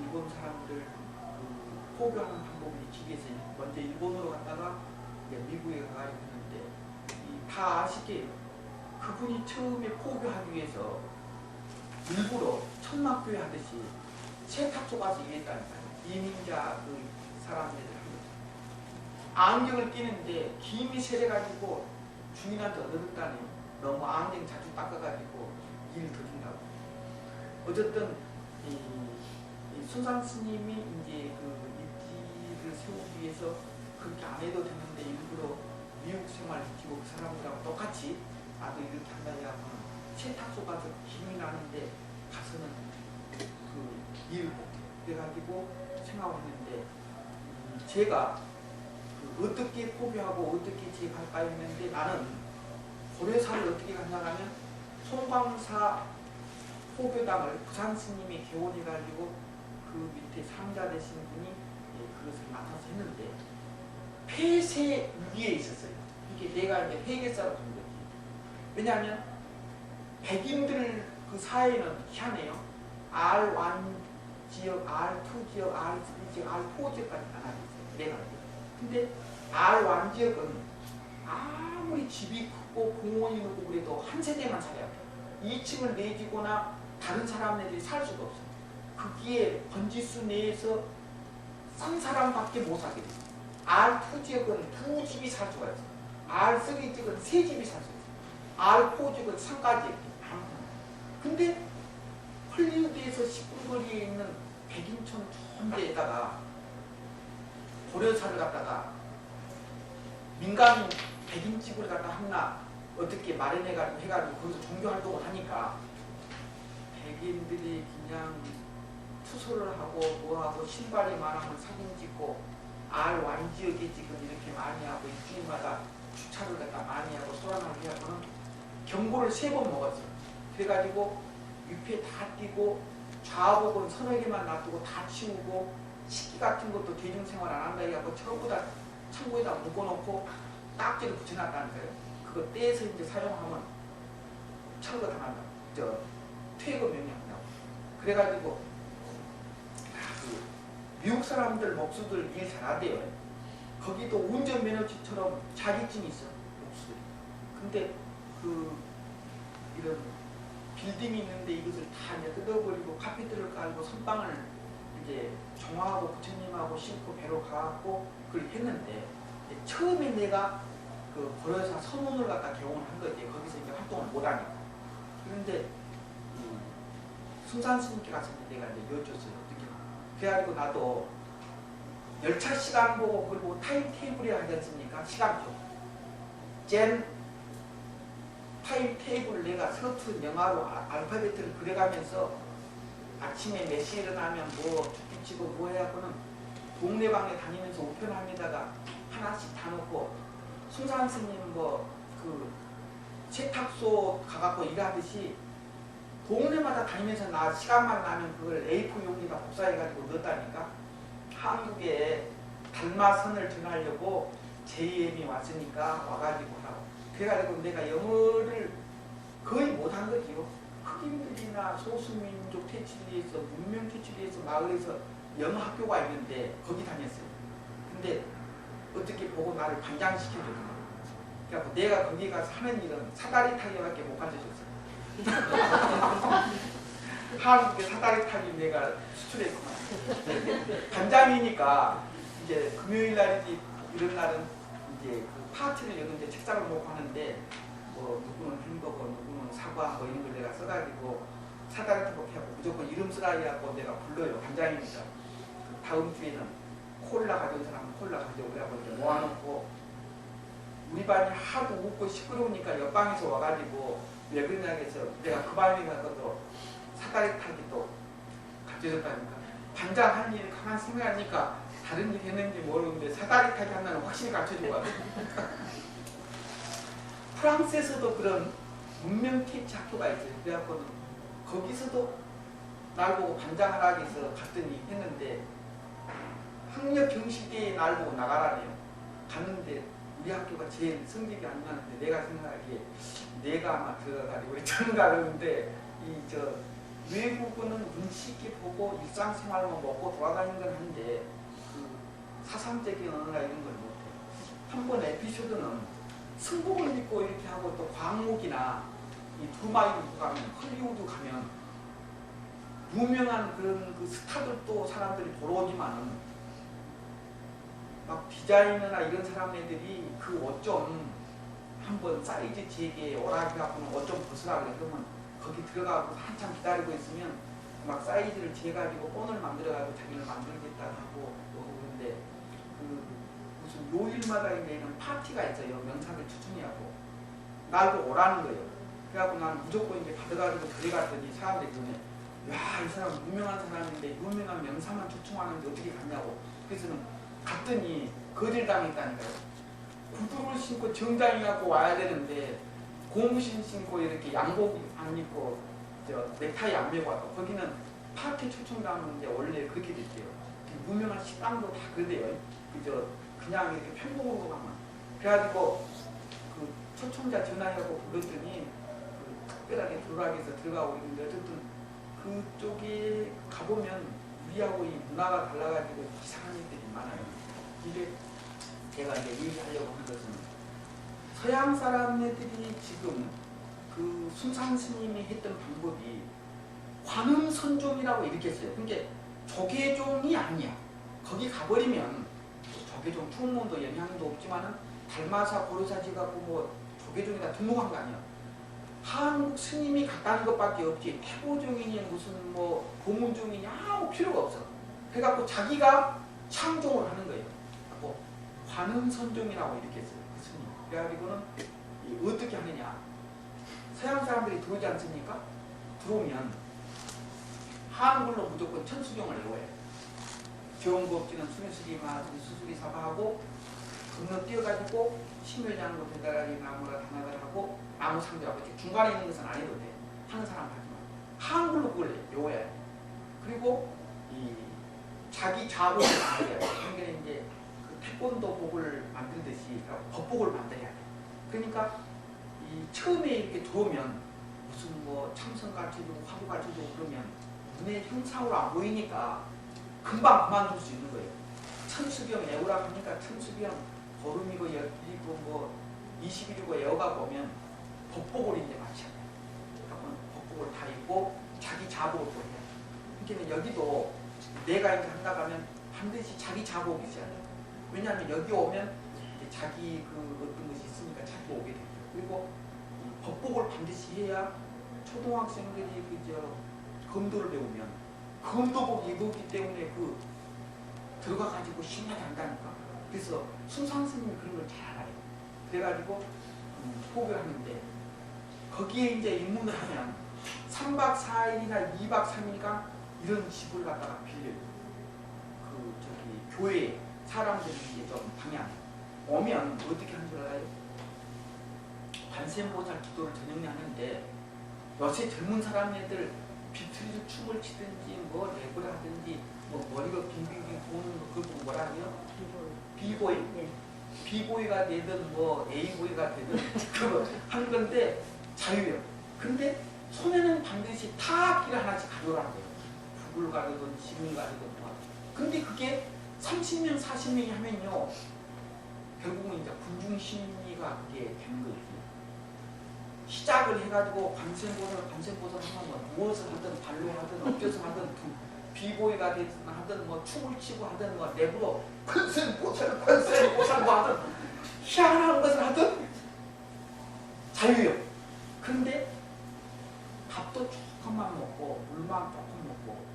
일본 사람들 그 포교하는 방법을 익히기 위해서 먼저 일본으로 갔다가 이제 미국에 가가지고 했는데 다 아시게 그분이 처음에 포교하기 위해서 일부러 천막교회 하듯이 세탁소 가서 일했다니까요. 이민자 그 사람들을 안경을 끼는데 김이 세려가지고 주인한테 얻었다니 너무 안경 자주 닦아가지고 일 더 준다고. 어쨌든 이 순산 스님이 이제 그 입지를 세우기 위해서 그렇게 안 해도 되는데 일부러 미국 생활을 지키고 그 사람들하고 똑같이 나도 이렇게 한다 해가지고 세탁소 가서 김이 나는데 가서는 그 일 그래가지고 생각을 했는데 제가 그 어떻게 포교하고 어떻게 제갈까 했는데 나는 고려사를 어떻게 간다면 송광사 포교당을 부산 스님이 개원해가지고 그 밑에 상자 되신 분이 그것을 맡아서 했는데 폐쇄 위기에 있었어요. 이게 내가 이제 회계사로 본 거지. 왜냐하면 백인들 그 사회는 희한해요. R1 지역, R2 지역, R3 지역, R4 지역까지 나눠져 있어요. 내가. 근데 R1 지역은 아무리 집이 크고 공원이 높고 그래도 한 세대만 살아야 돼요. 2층을 내주거나 다른 사람들이 살 수가 없어요. 거기에 번지수 내에서 산 사람밖에 못 살게 돼요. R2 지역은 두 집이 살 수가 있어요. R3 지역은 세 집이 살 수 있어요. R4 지역은 3가지. 근데 헐리우드에서 10분 거리에 있는 백인촌 존대에다가 고려사를 갖다가 민간 백인집을 갖다 하나 어떻게 마련해가지고 해가지고 거기서 종교활동을 하니까 백인들이 그냥 투소를 하고 뭐하고 신발이 많으면 사진 찍고 R1 지역에 지금 이렇게 많이 하고 일주일마다 주차를 갖다 많이 하고 소란을 해하고는 경고를 3번 먹었어요. 그래가지고 위패 다 띄고 좌복은 서너 개만 놔두고 다 치우고 식기 같은 것도 대중생활 안 한다 해갖고 전부 다 창고에다 묶어놓고 딱지를 붙여놨다는 거예요. 그거 떼서 이제 사용하면 철거 당한다. 퇴거 명령한다고. 그래가지고 그 미국 사람들 목수들 일 잘하대요. 거기도 운전면허증처럼 자격증이 있어 목수들이. 근데 그 이런 빌딩이 있는데 이것을 다 이제 뜯어버리고 카페트를 깔고 선방을 이제 종하고 부처님하고 싣고 배로 가갖고 그걸 했는데 처음에 내가 그 고려사 선원을 갖다 개원을 한 거지. 거기서 이제 활동을 못하니까. 그런데 순산 스님께 가서 내가 이제 여쭈었어요. 어떻게. 그래가지고 나도 열차 시간 보고 그리고 타임 테이블이 하지 않습니까? 시간표. 젠 타임 테이블 내가 서툰 영화로 알파벳을 그려가면서 아침에 몇 시에 일어나면 뭐 죽기치고 뭐 해갖고는 동네방에 다니면서 우편함에다가 하나씩 다 놓고 순산 스님 뭐 그 세탁소 가갖고 일하듯이 동네마다 다니면서 나 시간만 나면 그걸 A4 용지에다 복사해가지고 넣었다니까. 한국에 달마선을 전하려고 JM이 왔으니까 와가지고 하라고. 그래가지고 내가 영어를 거의 못한 거지요. 흑인들이나 소수민족 퇴출위에서 문명 퇴출위에서 마을에서 영어 학교가 있는데 거기 다녔어요. 근데 어떻게 보고 나를 반장시켜줬어. 그래서 내가 거기 가서 하는 일은 사다리 타기밖에 못 가르쳐줬어요. 한국에 사다리 타기 내가 수출했구만. 반장이니까 이제 금요일 날이지 이런 날은 이제 그 파티를 여는데 책상을 놓고 하는데 뭐 누구는 햄버거 누구는 사과 뭐 이런 걸 내가 써가지고 사다리 타고 하고 무조건 이름 쓰라고 내가 불러요. 반장입니다. 그 다음 주에는 콜라 가져온 사람은 콜라 가져오라고 이렇게 모아놓고 우리 반이 하도 웃고 시끄러우니까 옆방에서 와가지고 왜 그러냐 해서 내가 그 반에 가서도 사다리 타기 또 가져줬다니까 반장 할 일이 가만 생각하니까 다른 일 했는지 모르는데 사다리 타기 하나는 확실히 가르쳐주고 왔어요. 프랑스에서도 그런 문명 캐치 학교가 있어요. 그래갖고는 거기서도 날 보고 반장하라 해서 갔더니 했는데 학력 경시대에 날 보고 나가라네요. 갔는데 우리 학교가 제일 성적이 안 나는데 내가 생각하기에 내가 아마 들어가가지고 있던가 그러는데 이 저 외국어는 눈치 있게 보고 일상생활만 먹고 돌아다니는 건 한데 그 사상적인 언어나 이런 걸 못해요. 한 번 에피소드는 승복을 입고 이렇게 하고 또 광목이나 이 두마일 입고 가면 헐리우드 가면 유명한 그런 그 스타들도 사람들이 보러 오지만은 막 디자이너나 이런 사람들이 그 옷 좀 한번 사이즈 재게 오라기 갖고는 옷 좀 벗으라 그러면 거기 들어가고 한참 기다리고 있으면 막 사이즈를 재가지고 본을 만들어가지고 자기를 만들겠다 하고 그러는데 그 무슨 요일마다 있는 파티가 있어요. 명사들 추천이하고 나도 오라는 거예요. 그래갖고 난 무조건 이제 받아가지고 들어갔더니 사람들이 그러네. 야, 이 사람 유명한 사람인데 유명한 명사만 초청하는데 어떻게 갔냐고. 그래서는 갔더니 거절 당했다니까요. 구두를 신고 정장이 갖고 와야 되는데 고무신 신고 이렇게 양복 안 입고 저 넥타이 안 메고 와서 거기는 파티 초청당하는데 원래 그렇게 됐대요. 유명한 식당도 다 그래요. 그저 그냥 이렇게 편곡으로 가면 그래가지고 그 초청자 전화해갖고 불렀더니 그 특별하게 들어가기 위해서 들어가고 있는데 어쨌든 그쪽에 가보면 우리하고 이 문화가 달라가지고 이상한 일들이 많아요. 이게 제가 이제 얘기하려고 하는 것은 서양 사람들이 지금 그 순상 스님이 했던 방법이 관음선종이라고 이렇게 했어요. 그러니까 조계종이 아니야. 거기 가버리면 조계종 풍문도 영향도 없지만은 달마사 고려사지 갖고 뭐 조계종이다 등록한 거 아니야. 한국 스님이 갔다는 것밖에 없지 태고종이니 무슨 뭐 고문종이니 아무 필요가 없어. 그래갖고 자기가 창종을 하는 거예요. 하고 관음선종이라고 이렇게 했어요. 그 스님. 그래가지고는 어떻게 하느냐. 서양 사람들이 들어오지 않습니까? 들어오면 한글로 무조건 천수경을 외워요. 경법지는 수리수리마 수수리 사바하고 건너뛰어가지고 심혈장로 대다라리 나무라 단하다 하고 나무 상대하고 중간에 있는 것은 안 해도 돼. 하는 사람 하지만 한글로 그걸 외워야 해. 그리고 이 자기 자복을 만들어야 돼. 그러니까 이제 그 태권도 복을 만들듯이 법복을 만들어야 돼. 그러니까 이 처음에 이렇게 들어오면 무슨 뭐 참선 가르쳐주고 화두 가르쳐주고 그러면 눈에 형상으로 안 보이니까 금방 그만둘 수 있는 거예요. 천수경 애우라 하니까 천수경 보름이고 열이고 뭐 20일이고 애워가 보면 법복을 이제 마쳐야 돼요. 그러면 법복을 다 입고 자기 자복을 또 해야 돼요. 그러니까 여기도 내가 이제 한다 하면 반드시 자기 자복이 있어야 돼요. 왜냐하면 여기 오면 이제 자기 그 어떤 것이 있으니까 자꾸 오게 돼요. 그리고 법복을 반드시 해야 초등학생들이 그저 검도를 배우면 검도복 입었기 때문에 그 들어가가지고 신나게 한다니까. 그래서 순상 스님이 그런 걸 잘 알아요. 그래가지고 포교를 하는데 거기에 이제 입문을 하면 3박 4일이나 2박 3일간 이런 집을 갖다가 빌려요. 그 저기 교회 사람들이 이제 좀 방향 오면 어떻게 하는 줄 알아요? 관세음보살 기도를 저녁에 하는데 요새 젊은 사람들 비틀즈 춤을 치든지 뭐 랩을 하든지 뭐 머리가 빙빙빙 도는 거 그거 뭐라 해요? 비보이. 네. 비보이가 되든 뭐 A보이가 되든 그거 한 건데 자유예요. 근데 손에는 반드시 타악기를 하나씩 가져오라는 거예요. 북을 가르든 지붕을 가르든 뭐. 근데 그게 30명 40명이 하면요 결국은 이제 군중심리가 그게 되는 거예요. 시작을 해가지고 관세음보살 하면 뭐 무엇을 하든 발로 하든 엎겨서 하든 비보이가 되든 하든 뭐 춤을 추고 하든 뭐 랩으로 관세음보살 뭐 하든 희한한 것을 하든 자유예요. 그런데 값도 조금 조금만 먹고 물만 조금 먹고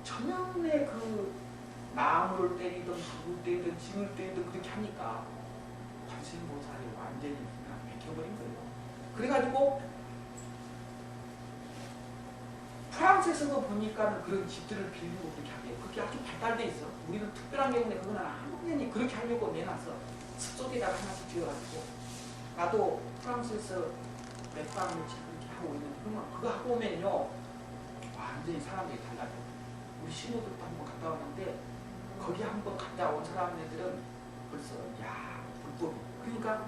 천연의 그 나무를 때리든 불을 때리든 짐을 때리든 그렇게 하니까 관세음보살이 완전히 그냥 맥혀버린 거예요. 그래가지고 프랑스에서도 보니까 그런 집들을 빌리고 그렇게 하게 그게 아주 발달돼 있어. 우리는 특별한 경우에 그거는 한국인이 그렇게 하려고 내놨어. 숲속에다가 하나씩 지어가지고 나도 프랑스에서 맥방을 그렇게 하고 있는데 그러면 그거 하고 오면요 완전히 사람들이 달라져. 우리 신호들도 한번 갔다 왔는데 거기 한번 갔다 온 사람들은 벌써 야 불법이 그러니까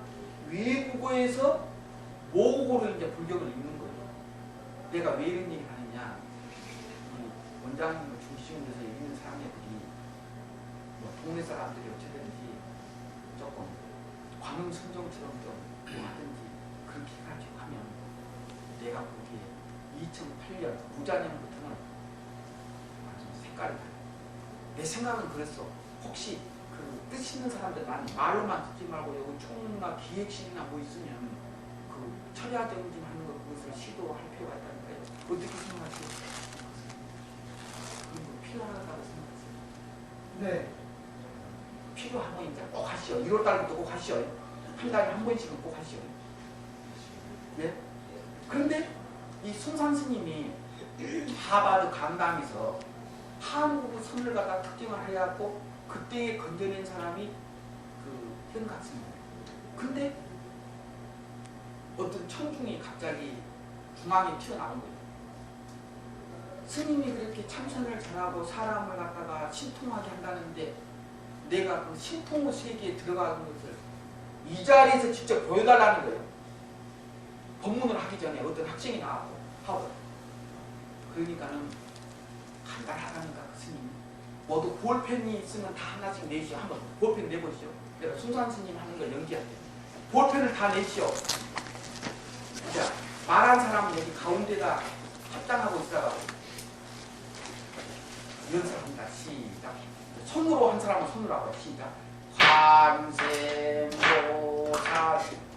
외국어에서 모국어로 이제 불경을 읽는 거예요. 내가 왜 이런 얘기를 하느냐 이 원장님을 중심으로 해서 읽는 사람들이 뭐 동네 사람들이 어쩌든지 조금 관음순종처럼 좀 하든지 그렇게 해가지고 하면 내가 보기에 2008년 무자년부터는 완전 색깔이 달라. 내 생각은 그랬어. 혹시 그 뜻 있는 사람들 난 말로만 듣지 말고 여기 총무나 기획실이나 뭐 있으면 그 철야정진하는 거 그것을 시도할 필요가 있다니까요. 어떻게 생각하세요? 그런 거 필요하다고 생각하세요? 네. 필요하면 이제 꼭 하시오. 1월달부터 꼭 하시오. 한 달에 한 번씩은 꼭 하시오. 네? 그런데 이 순산 스님이 하바드 강당에서 한국의 선을 갖다 특정을 해갖고 그때에 건져낸 사람이 그 현각스입니다. 근데 어떤 청중이 갑자기 중앙에 튀어나온 거예요. 스님이 그렇게 참선을 잘하고 사람을 갖다가 신통하게 한다는데 내가 그 신통의 세계에 들어가는 것을 이 자리에서 직접 보여달라는 거예요. 법문을 하기 전에 어떤 학생이 나왔고 하고 그러니까는 간단하다니까 그 스님이 모두 볼펜이 있으면 다 하나씩 내시오. 한번 볼펜 내보시오. 내가 순산 스님 하는 걸 연기할게요. 볼펜을 다 내시오. 자, 말한 사람은 여기 가운데다 합장하고 있어가고 연습합니다. 시작. 손으로 한 사람은 손으로 하고 시작. 관세음보살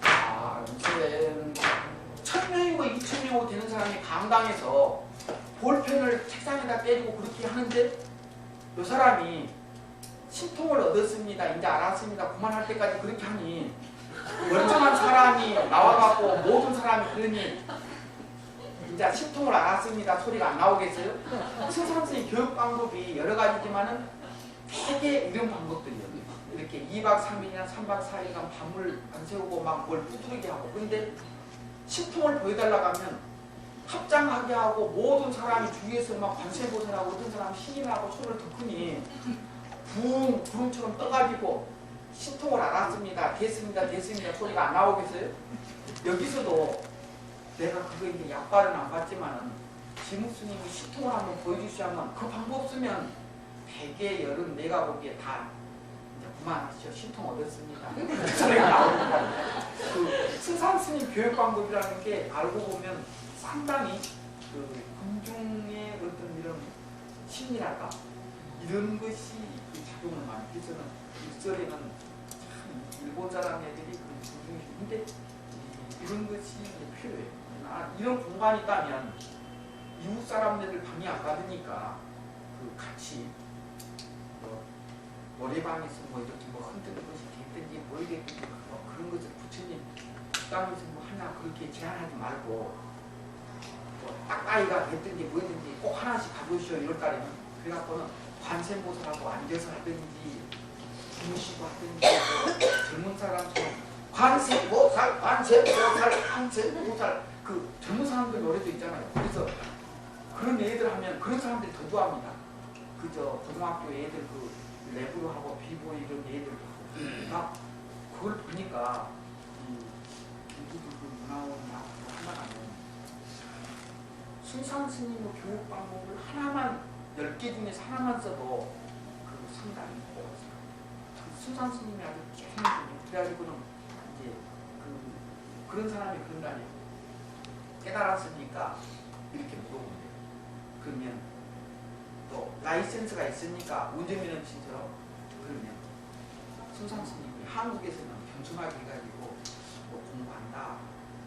관세음보살 1000명이고 2000명이고 되는 사람이 강당에서 볼펜을 책상에다 때리고 그렇게 하는데 이 사람이 신통을 얻었습니다. 이제 알았습니다. 그만할 때까지 그렇게 하니 멀쩡한 사람이 나와갖고 모든 사람이 그러니 이제 신통을 알았습니다. 소리가 안 나오겠어요? 선생님 교육 방법이 여러 가지지만은 되게 이런 방법들이에요. 이렇게 2박 3일이나 3박 4일간 밤을 안 세우고 막 뭘 두드리게 하고 근데 신통을 보여달라고 하면 합장하게 하고 모든 사람이 주위에서 막 관세보살하고 어떤 사람 신이라고 소리를 듣으니 붕 구름처럼 떠가지고 신통을 알았습니다. 됐습니다. 됐습니다. 소리가 안 나오겠어요? 여기서도 내가 그거 이제 약발은 안 받지만은 지묵스님이 신통을 한번 보여주시면 그 방법 쓰면 대개 여름 내가 보기에 다 이제 그만하시오. 신통 얻었습니다. 그 소리가 나오니까 그 승산스님 교육 방법이라는 게 알고 보면 상당히 그 금중의 어떤 이런 심리랄까 이런 것이 그 작용을 많이 해서는 일설에는 참 일본 사람 애들이 그 금중이 근데 이런 것이 필요해요. 이런 공간이 있다면 이웃 사람들 방이 안 받으니까 그 같이 뭐 노래방에서 뭐 이렇게 뭐 흔드는 것이 됐든지 뭐 이랬든지 뭐 그런 것을 부처님 식당에서 뭐 하나 그렇게 제한하지 말고 뭐 딱따이가 됐든지 뭐든지 꼭 하나씩 가보시오 이럴 달에는 그래갖고는 관세음보살하고 앉아서 하든지 주무시고 하든지 뭐 젊은 사람처럼 관세음보살 관세음보살 관세음보살 그 젊은 사람들 노래도 있잖아요. 그래서 그런 애들 하면 그런 사람들이 더 좋아합니다. 그저 고등학교 애들 그 랩으로 하고 비보이 이런 애들도 하고 다 그걸 보니까 중국의 그 문화원이 앞으로 하나가면 순산 스님의 교육 방법을 하나만 10개 중에서 하나만 써도 그 상당히 좋았어요. 순산 스님이 아주 깨끗해요. 그래가지고는 이제 그런 사람이 그런다니 깨달았으니까 이렇게 물어본대요. 그러면 또 라이센스가 있으니까 운전면허증처럼 그러면 순산 스님이 한국에서는 겸손하게 해가지고 뭐 공부한다,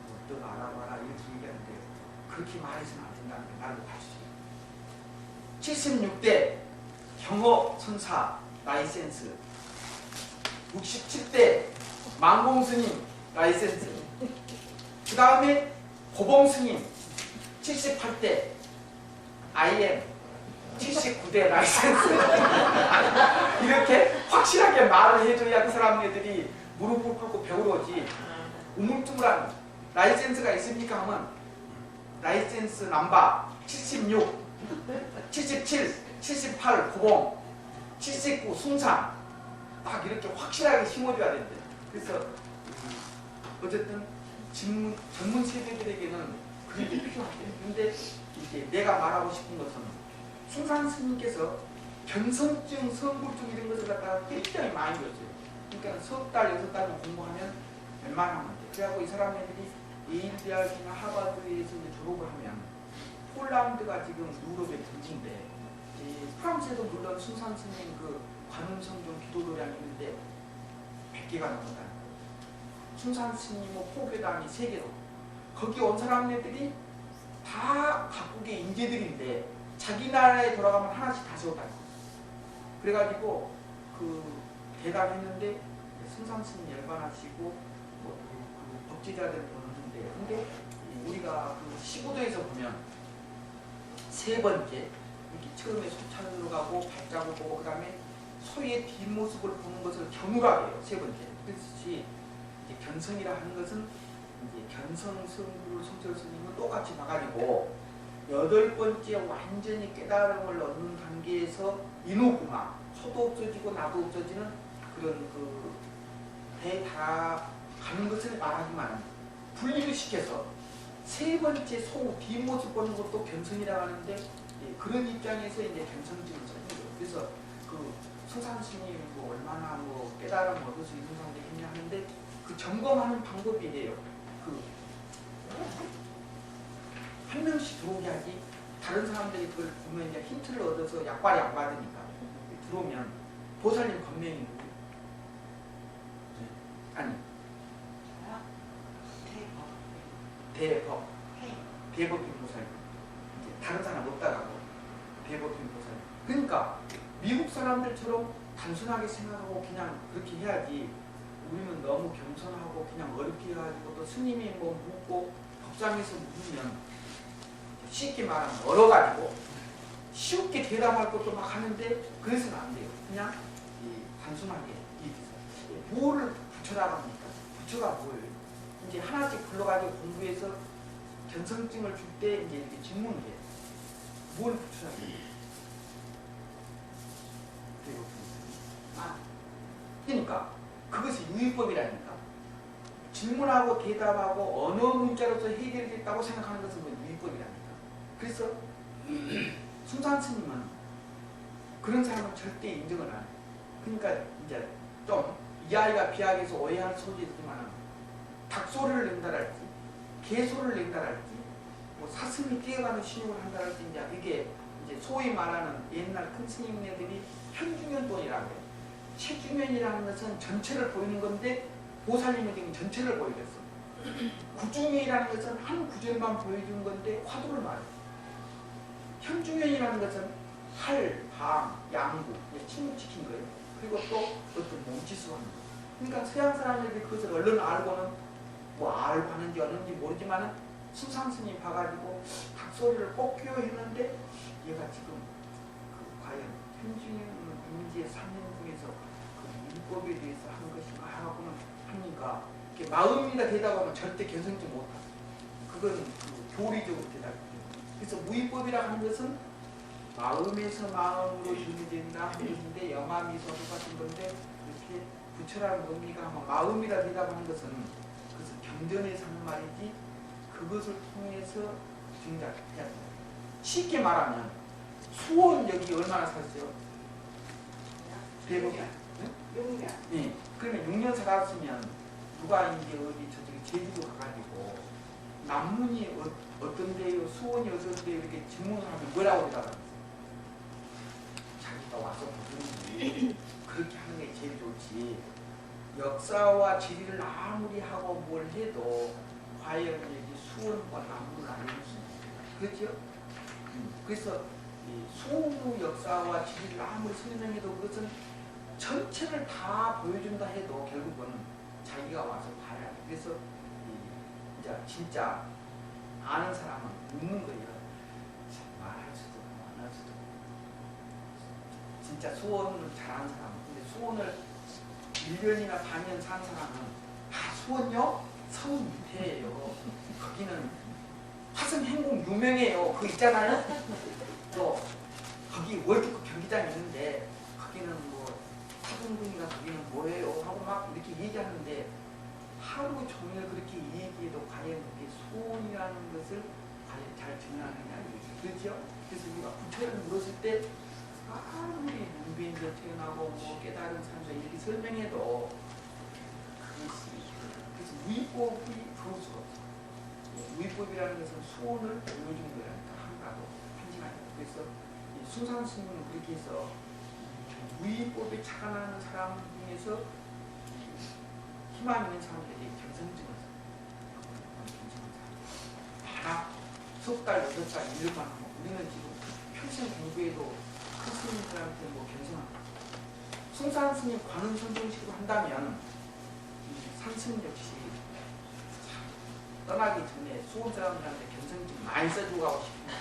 뭐 어떤 알아봐라 이렇게 얘기하는데 그렇게 말해서는 안 된다는 게 말로 봐주세요. 76대 경호 선사 라이센스, 67대 망공스님 라이센스, 그 다음에 고봉스님 78대 IM, 79대 라이센스. 이렇게 확실하게 말을 해줘야 그 사람들이 무릎을 꿇고 배우러 오지. 우물쭈물한 라이센스가 있습니까 하면 라이센스 넘버 76, 77, 78 고봉, 79 숭상, 딱 이렇게 확실하게 심어줘야 된대. 그래서 어쨌든 전문 세대들에게는 그게 필요하대요. 근데 이제 내가 말하고 싶은 것은 숭산 스님께서 변성증, 성불증 이런 것을 갖다가 굉장히 많이 줬어요. 그러니까 석 달, 6달만 공부하면 웬만하면 돼. 그래갖고 이 사람들이 예일 대학이나 하버드에서 이제 졸업을 하면 폴란드가 지금 유럽의 등지인데 프랑스에도 물론 숭산 스님 그 관음성종 기도도량이 있는데 100개가 넘는다. 숭산 스님의 포교단이 3개로 거기 온 사람들이 다 각국의 인재들인데 자기 나라에 돌아가면 하나씩 다 세워다니. 그래가지고 그 대단했는데 숭산 스님 열반하시고 그 법제자들 보는데 근데 우리가 그 15도에서 보면 세 번째 이렇게 처음에 소찬으로 가고 발자국 보고 그 다음에 소의 뒷모습을 보는 것을 견우라고 해요. 세 번째. 그렇듯이 견성이라 하는 것은 이제 견성 성불 성철 스님은 똑같이 봐가지고 8번째 완전히 깨달음을 얻는 단계에서 인호구마 소도 없어지고 나도 없어지는 그런 그 배에 달아가는 것을 말하기만 분리를 시켜서 세 번째 소 뒷모습 보는 것도 견성이라고 하는데 그런 입장에서 이제 견성증을 쓰는 거예요. 그래서 그 숭산 스님 뭐 얼마나 뭐 깨달음 얻어서 있는 사람들이 있냐 하는데 그 점검하는 방법이 이래요. 그 한 명씩 들어오게 하지 다른 사람들이 그걸 보면 이제 힌트를 얻어서 약발이 안 받으니까 들어오면 보살님 권명이 누구? 아니 대법 대법인 보살님. 다른 사람 없다가고 대법인 보살님. 그러니까 미국 사람들처럼 단순하게 생각하고 그냥 그렇게 해야지. 우리는 너무 겸손하고 그냥 어렵게 해가지고 또 스님이 뭐 묻고 법상에서 묻으면 쉽게 말하면 얼어가지고 쉽게 대답할 것도 막 하는데 그래서는 안 돼요. 그냥 단순하게 뭐를 붙여라고 합니까? 부처가 뭐예요? 이제 하나씩 불러가지고 공부해서 견성증을 줄 때 이제 이렇게 질문을 해요. 뭘 붙여라고 해요? 그러니까 그것이 유의법이라니까. 질문하고 대답하고 언어 문자로서 해결됐다고 생각하는 것은 뭐 유의법이라니까. 그래서 숭산 스님은 그런 사람은 절대 인정을 안 해요. 그러니까 이제 좀 이 아이가 비약에서 오해할 소지 있지만 닭소리를 낸다랄지 개소리를 낸다랄지 뭐 사슴이 뛰어가는 신용을 한다랄지 이제 그게 이제 소위 말하는 옛날 큰 스님네들이 현중현돈이라고 해요. 최중현이라는 것은 전체를 보이는 건데 보살님은 지금 전체를 보여줬어. 구중현이라는 것은 한 구절만 보여준 건데 화두를 말해요. 현중현이라는 것은 할, 방, 양구, 침묵시킨 거예요. 그리고 또 어떤 몸짓을 하는 거예요. 그러니까 서양 사람들이 그것을 얼른 알고는 뭐 알고 하는지 어는지 모르지만은 숭산 스님 봐가지고 닭소리를 꼭 교했는데 얘가 지금 그 과연 현중현 인지의 3년 중에서 그 율법에 대해서 한 것인가 하고는 하니까 이렇게 마음이나 대답하면 절대 견성지 못하고 그건 그 교리적으로 대답해요. 그래서 무위법이라 하는 것은 마음에서 마음으로 준비된다 하는 것인데 염화미소 똑같은 건데 이렇게 부처라는 의미가 아마 마음이라 대답하는 것은 그것은 경전에서 하는 말이지 그것을 통해서 증작해야 된다. 쉽게 말하면 수원 여기 얼마나 살았어요? 대법이야. 6년. 네. 그러면 6년 살았으면 누가 이제 어디 저쪽에 제주도 가가지고 남문이 어떤 데요, 수원이 어떤 데요 이렇게 질문을 하면 뭐라고 대답하겠어요? 자기가 와서 보더니 그렇게 하는 게 제일 좋지. 역사와 지리를 아무리 하고 뭘 해도 과연 여기 수원과 남문을 알려줄 수 있어요. 그렇죠? 그래서 이 수호의 역사와 지리를 아무리 설명해도 그것은 전체를 다 보여준다 해도 결국은 자기가 와서 봐야 돼. 그래서 이제 진짜 아는 사람은 묻는 거예요. 말할 수도 없고 안 할 수도 없고. 진짜 수원을 잘하는 사람은, 근데 수원을 1년이나 반년 산 사람은 수원요? 서울 밑에예요. 거기는 화성행궁 유명해요. 그거 있잖아요. 또 거기 월드컵 경기장 있는데 거기는 뭐 사등분이가 거기는 뭐예요 하고 막 이렇게 얘기하는데 하루 종일 그렇게 얘기해도 과연 그게 수원이라는 것을 과연 잘 전하느냐 그렇죠? 그래서 우리가 부처를 물었을 때 아무리 문빈도 태어나고 뭐 깨달은 산도 이렇게 설명해도 그것이 그래서 위법이 그럴 수가 없어요. 위법이라는 것은 수원을 보여준 거라니까 한가도 한지가 아니에요. 그래서 숭상 스님은 그렇게 해서 위법에 착안하는 사람 중에서 희망 있는 사람들이 경성증을 다 석 달, 6달, 1년만 하면 우리는 지금 평생 공부해도 큰 스님들한테 뭐 경성합니다. 숭상 스님 관음 선정식으로 한다면 산스님 역시 떠나기 전에 수원 사람들한테 경성증 많이 써주고 가고 싶습니다.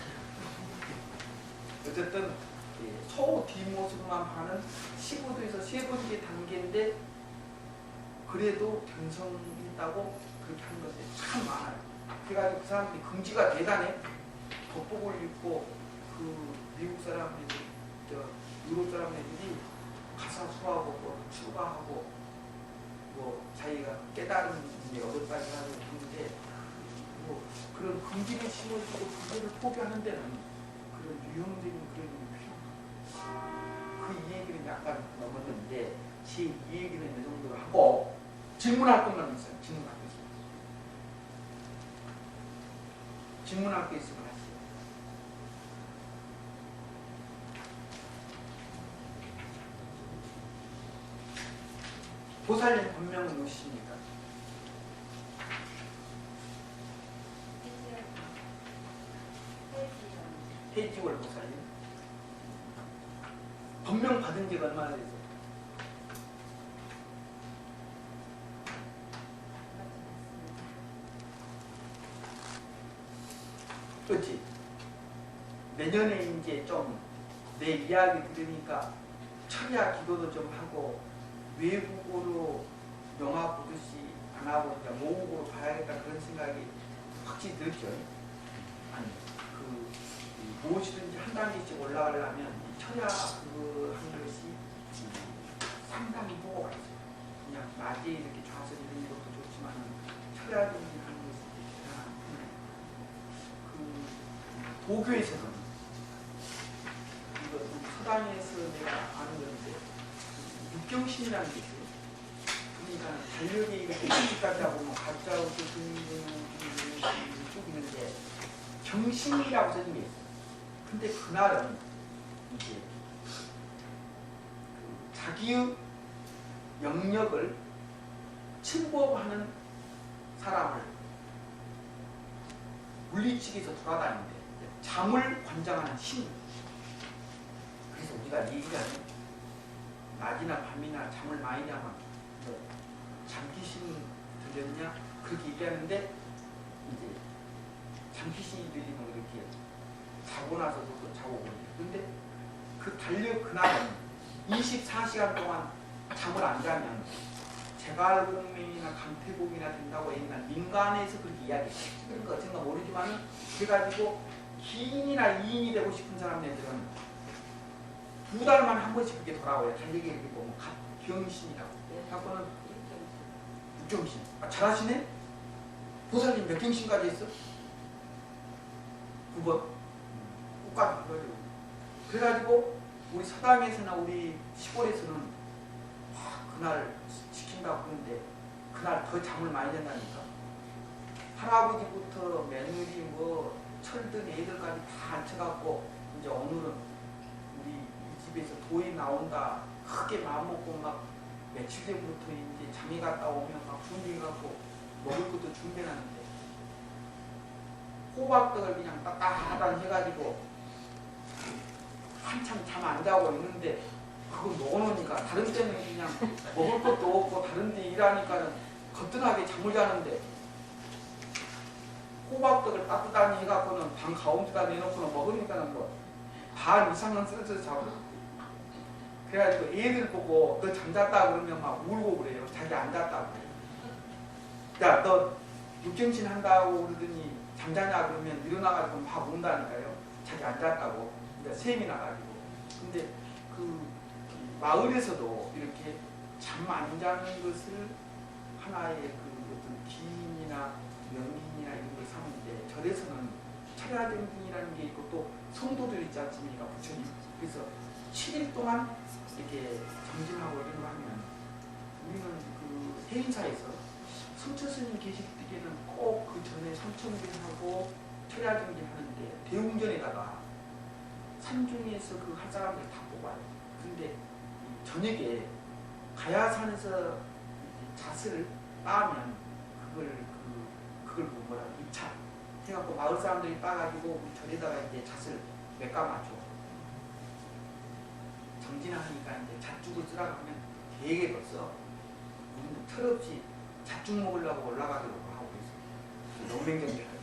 어쨌든 소 뒷모습만 하는 15도에서 세 번째 단계인데 그래도 경성이 있다고 그렇게 하는 것들이 참 많아요. 그래가지고 그 사람들이 긍지가 대단해. 겉복을 입고 그 미국 사람들이 유럽 사람들이 가사 수하고 뭐 추가하고 뭐 자기가 깨달은 게 얻었다고 하는데 뭐 그런 긍지를 심어주고 그거를 포기하는 데는 그런 유형적인 그런 그 이야기는 약간 넘었는데 제 이야기는 이 정도로 하고 질문할 것만 있어요. 질문할 거 있어요. 질문할 거 있으면 하세요. 보살님 본명은 무엇입니까? 해지월 보살님. 본명 받은 지가 얼마나 됐어요? 그렇지. 내년에 이제 좀 내 이야기 들으니까 철야 기도도 좀 하고 외국어로 영화 보듯이 안 하고 이제 모국어로 봐야겠다 그런 생각이 확실히 들죠. 아니 그 무엇이든지 한 단계씩 올라가려면 이 철야 그거 하는 것이 상당히 보고가 있어요. 그냥 낮에 이렇게 좌선 이런 것도 좋지만 철야든지 하는 것이 대단한 그 도교에서는 이거 서당에서 내가 아는 건데 육경신이라는 게 있어요. 그러니까 달력이 이렇게 끝까지 보면 가짜 옷을 쭉 있는데 경신이라고 써진 게 있어요. 근데 그날은 이제 자기의 영역을 침범하는 사람을 물리치기에서 돌아다니는데 잠을 관장하는 신. 그래서 우리가 얘기하는 낮이나 밤이나 잠을 많이 자면 잠귀신 들렸냐? 그렇게 얘기하는데 이제 잠귀신이 들리면 이렇게 자고 나서도 또 자고 오거든요. 근데 그 달력 그날은 24시간 동안 잠을 안 자면 재갈공명이나 강태공이나 된다고 옛날 민간에서 그렇게 이야기했어요. 그러니까 어쩐가 모르지만은 그래가지고 기인이나 이인이 되고 싶은 사람들은 2달만 한 번씩 그렇게 돌아와요. 달력에 이렇게 보면 갑경신이라고. 하고는 육경신. 아, 잘하시네? 보살님 몇 경신까지 했어? 9번. 끝까지 그거죠. 그래가지고 우리 서당에서나 우리 시골에서는 그날 지킨다고 하는데 그날 더 잠을 많이 잔다니까. 할아버지부터 며느리 뭐 철든 애들까지 다 앉혀갖고 이제 오늘은 우리 이 집에서 도에 나온다 크게 마음먹고 막 며칠 전부터 이제 잠이 갔다 오면 막 준비해갖고 먹을 것도 준비해놨는데 호박떡을 그냥 따따하단 해가지고 한참 잠 안 자고 있는데 그거 먹어놓으니까 다른 때는 그냥 먹을 것도 없고 다른 데 일하니까는 거뜬하게 잠을 자는데 호박떡을 따뜻하니 해갖고는 방 가운데다 내놓고는 먹으니까는 뭐 반 이상은 쓰러져 자고 그래가지고 애들 보고 너 잠잤다 그러면 막 울고 그래요. 자기 안 잤다고. 야, 너 육경신 한다고 그러더니 잠자냐 그러면 일어나가지고 막 운다니까요. 자기 안 잤다고. 그러니까 셈이 나가지고. 근데 그 마을에서도 이렇게 잠 안 자는 것을 하나의 그 어떤 기인이나 명기인이나 이런 걸 삼는데 절에서는 철야정진이라는 게 있고 또 성도들 있지 않습니까? 부처님. 그래서 7일 동안 이렇게 정진하고 이런 거 하면 우리는 그 해인사에서 성처 스님 계실 때에는 꼭 그 전에 삼천기하고 철야정진 하는데 대웅전에다가 산중에서 그 할 사람들 다 뽑아요. 근데 저녁에 가야산에서 잣을 따면 그걸 뭐라 입차 해갖고 마을 사람들이 따가지고 우리 절에다가 이제 잣을 몇 가마 줘. 정진하니까 이제 잣죽을 쓰라고 하면 되게 벌써 우리는 털없이 잣죽 먹으려고 올라가려고 하고 있어요. 용맹정리 하니까.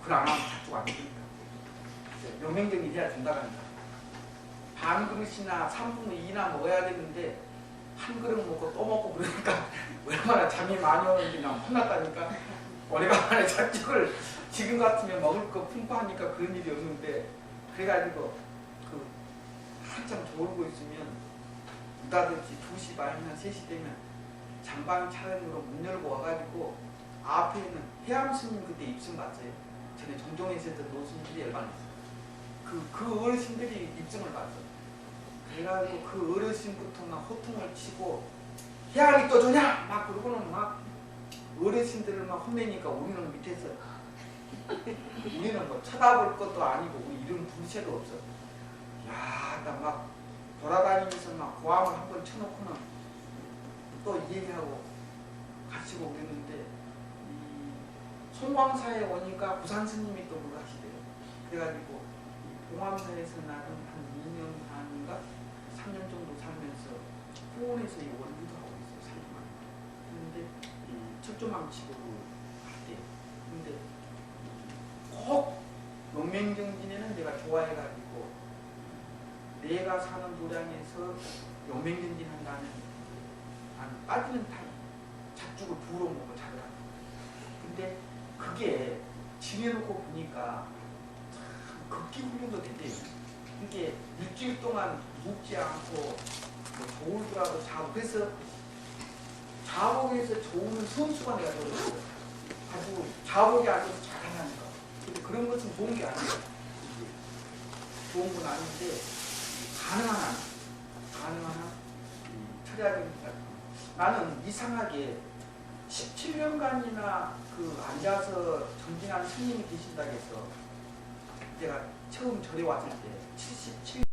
그걸 안 하면 잣죽 안 주니까. 용맹정리 해야 준다고 하니까. 반 그릇이나 3분의 2나 먹어야 되는데 한 그릇 먹고 또 먹고 그러니까 얼마나 잠이 많이 오는지 그냥 혼났다니까. 오래간만에 잣죽을 지금 같으면 먹을 거 풍부하니까 그런 일이 없는데 그래가지고 그 한참 졸고 있으면 느닷없이 2시 반이나 3시 되면 장방 차량으로 문 열고 와가지고 앞에 있는 해암 스님 그때 입성 봤어요. 전에 종종에서 했던 노스님들이 열반했어요. 그 어르신들이 입성을 봤어요. 그래가지고 그 어르신부터 막 호통을 치고 해암이 또 주냐 막 그러고는 막 어르신들을 막 혼내니까 우리는 밑에서 우리는 뭐 쳐다볼 것도 아니고 우리 이름 부채도 없어. 야, 나 막 돌아다니면서 막 고함을 한번 쳐놓고는 또 얘기하고 가시고 그랬는데 이 송광사에 오니까 부산 스님이 또 그걸 하시대요. 그래가지고 이 봉암사에서 나는 한 2년 반인가 3년 정도 살면서 후원에서 이 원주도 하고 있어요. 살기만. 그런데 이 척조망치고 하대요. 근데 꼭 용맹정진에는 내가 좋아해가지고 내가 사는 도량에서 용맹정진 한다면 난 빠지는 타임 잣죽을 부러 먹고 자더라고. 근데 그게 지내놓고 보니까 참 극기 훈련도 된대요. 이게 일주일 동안 묵지 않고 뭐 저울더라도 자고 그래서 자복에서 좋은 선수가 내가 되었어요. 아주 자복에 앉아서 잘하니까. 근데 그런 것은 좋은 게 아니에요. 좋은 건 아닌데 가능한 한 철야적인 나는 이상하게 17년간이나 그 앉아서 정진하는 스님이 계신다고 해서 내가 처음 절에 왔을 때 77